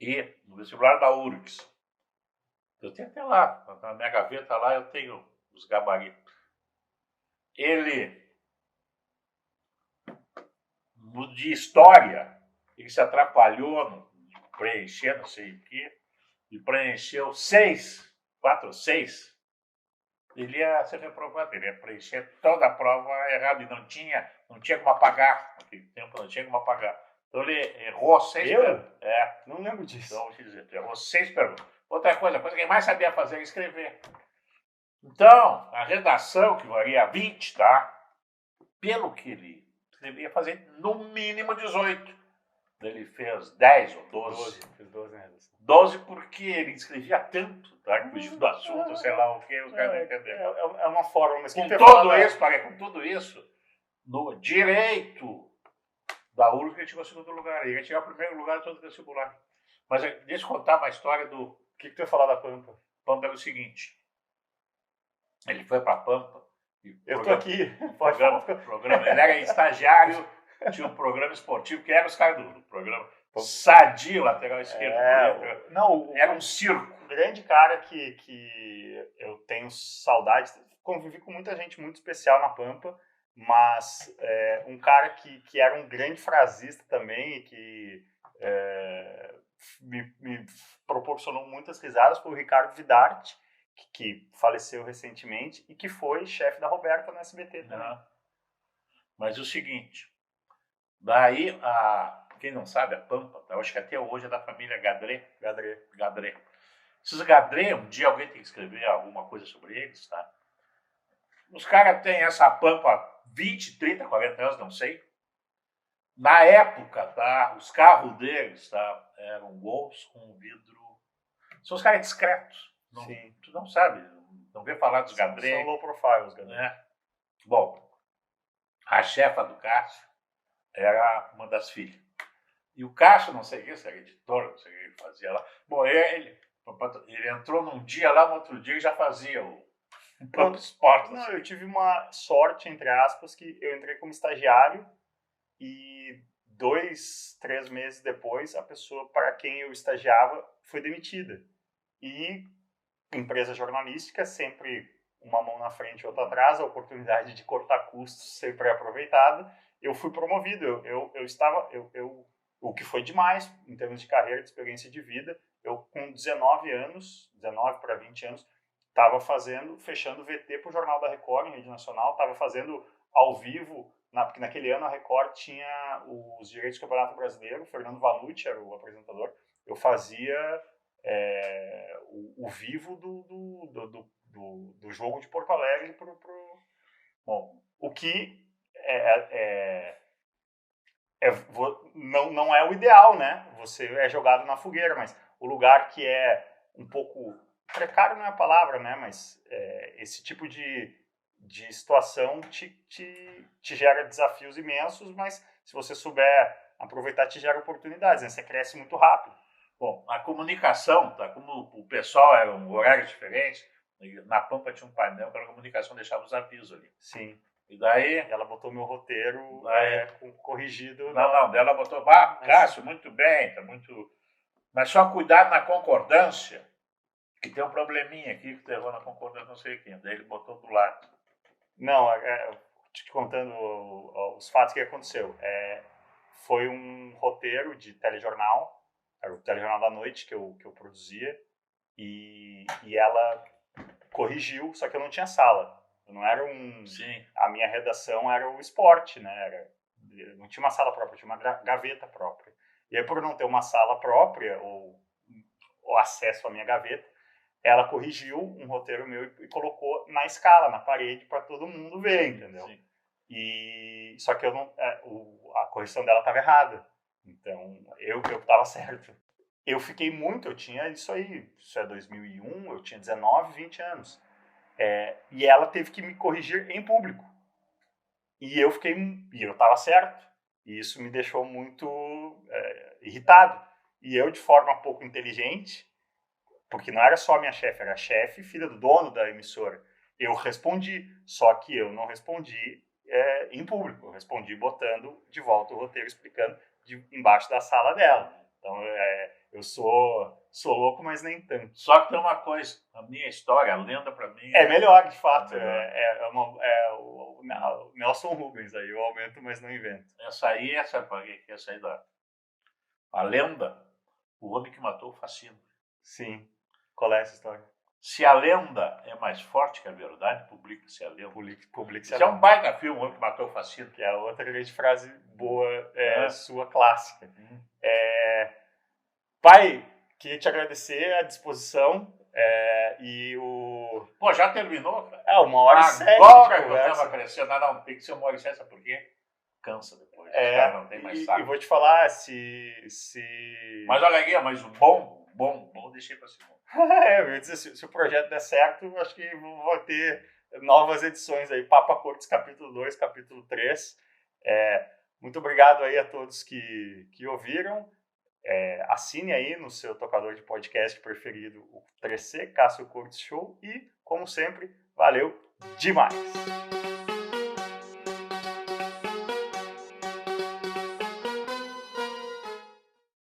E no vestibular da URGS, eu tenho até lá, na minha gaveta lá, eu tenho os gabaritos. Ele, de história, ele se atrapalhou de preencher, não sei o quê, e preencheu 6 4 ou 6, ele ia ser reprovado, ele ia preencher toda a prova errada e não tinha como apagar. Naquele tempo não tinha como apagar. Então ele errou 6 perguntas. Não lembro disso. Então, vou te dizer, tu errou 6 perguntas. Outra coisa, a coisa que ele mais sabia fazer era escrever. Então, a redação, que varia 20, tá? Pelo que ele ia fazer, no mínimo 18. Ele fez 10 ou 12. Fiz 12 na redação. 12 porque ele escrevia tanto, tá? Fugindo do assunto, sei lá o que, os caras não entenderam. É uma forma, mas Com que tudo isso, no direito da URGS ele chegou ao segundo lugar. Ele ia chegar ao primeiro lugar de todo o vestibular. Mas deixa eu contar uma história do... O que tu ia falar da Pampa? Pampa era o seguinte. Ele foi para Pampa. Eu tô aqui. Pode falar. Programa, ele era estagiário, tinha um programa esportivo, que era os caras do programa Sadio, lateral esquerdo. Era um circo. Um grande cara que eu tenho saudade, convivi com muita gente muito especial na Pampa, mas um cara que era um grande frasista também e que me proporcionou muitas risadas foi o Ricardo Vidarte, que faleceu recentemente e que foi chefe da Roberta no SBT também. Mas o seguinte, daí, quem não sabe, a Pampa, eu acho que até hoje é da família Gadré. Esses Gadré, um dia alguém tem que escrever alguma coisa sobre eles, tá? Os caras têm essa Pampa 20, 30, 40 anos, não sei. Na época, tá? Os carros deles, tá? Eram Golfs com vidro. São os caras discretos. Sim. Tu não sabe, não vê falar dos Gadré. São low profile os Gadré. Né? Bom, a chefa do Cássio era uma das filhas. E o Cássio, não sei o que, se era editor, não sei o que ele fazia lá. Bom, ele entrou num dia lá, no outro dia já fazia o Pampa Esportes. Não, eu tive uma sorte, entre aspas, que eu entrei como estagiário e 2, 3 meses depois, a pessoa para quem eu estagiava foi demitida. E empresa jornalística, sempre uma mão na frente e outra atrás, a oportunidade de cortar custos sempre é aproveitada. Eu fui promovido, o que foi demais em termos de carreira, de experiência de vida. Eu, com 19 para 20 anos, estava fechando VT para o Jornal da Record, em rede nacional, estava fazendo ao vivo, porque naquele ano a Record tinha os direitos do Campeonato Brasileiro, o Fernando Vanucci era o apresentador, eu fazia o vivo do jogo de Porto Alegre Bom, o que não é o ideal, né? Você é jogado na fogueira, mas o lugar que é um pouco precário não é a palavra, né? Mas esse tipo de situação te gera desafios imensos, mas se você souber aproveitar, te gera oportunidades, né? Você cresce muito rápido. Bom, a comunicação, tá? Como o pessoal era um horário diferente, na Pampa tinha um painel para a comunicação, deixava os avisos ali. Sim. E daí... Ela botou meu roteiro corrigido. Não, ela botou, Cássio, muito bem, tá muito... Mas só cuidado na concordância, que tem um probleminha aqui, que errou na concordância, não sei quem. Daí ele botou do lado. Não, te contando os fatos que aconteceu. Foi um roteiro de telejornal, era o telejornal da noite que eu produzia, e ela corrigiu, só que eu não tinha sala. Eu não era Sim. A minha redação era o esporte, né? Não tinha uma sala própria, tinha uma gaveta própria. E aí, por não ter uma sala própria, ou acesso à minha gaveta, ela corrigiu um roteiro meu e colocou na escala, na parede, para todo mundo ver, entendeu? Sim. Só que a correção dela estava errada. Então, eu estava certo. Eu tinha isso é 2001, eu tinha 19, 20 anos. E ela teve que me corrigir em público. E eu estava certo. E isso me deixou muito irritado. E eu, de forma pouco inteligente, porque não era só a minha chefe, era a chefe, filha do dono da emissora, eu respondi. Só que eu não respondi em público. Eu respondi botando de volta o roteiro, explicando embaixo da sala dela. Então, eu sou louco, mas nem tanto. Só que tem uma coisa, a minha história, a lenda pra mim... É melhor, de fato. O Nelson Rubens aí, eu aumento, mas não invento. Essa aí a lenda, o homem que matou o Facino. Sim. Qual é essa história? Se a lenda é mais forte que a verdade, publica-se a lenda. Publique-se Isso é um baita filme, O Homem que Matou o Fascino. que é a outra grande frase boa, É. sua clássica. Pai, queria te agradecer a disposição e o... Pô, já terminou, cara? 1h07 Agora de que eu conversa. tava crescendo. Não, tem que ser 1h07, sabe por quê? Cansa depois. É, Cara, não tem mais e saco. vou te falar, se... Mas olha aqui, mas o bom, deixei pra segunda. Eu ia dizer, se o projeto der certo, eu acho que vou ter novas edições aí, Papa Cortes capítulo 2, capítulo 3. Muito obrigado aí a todos que ouviram. Assine aí no seu tocador de podcast preferido o 3C, Cássio Cortes Show. E, como sempre, valeu demais!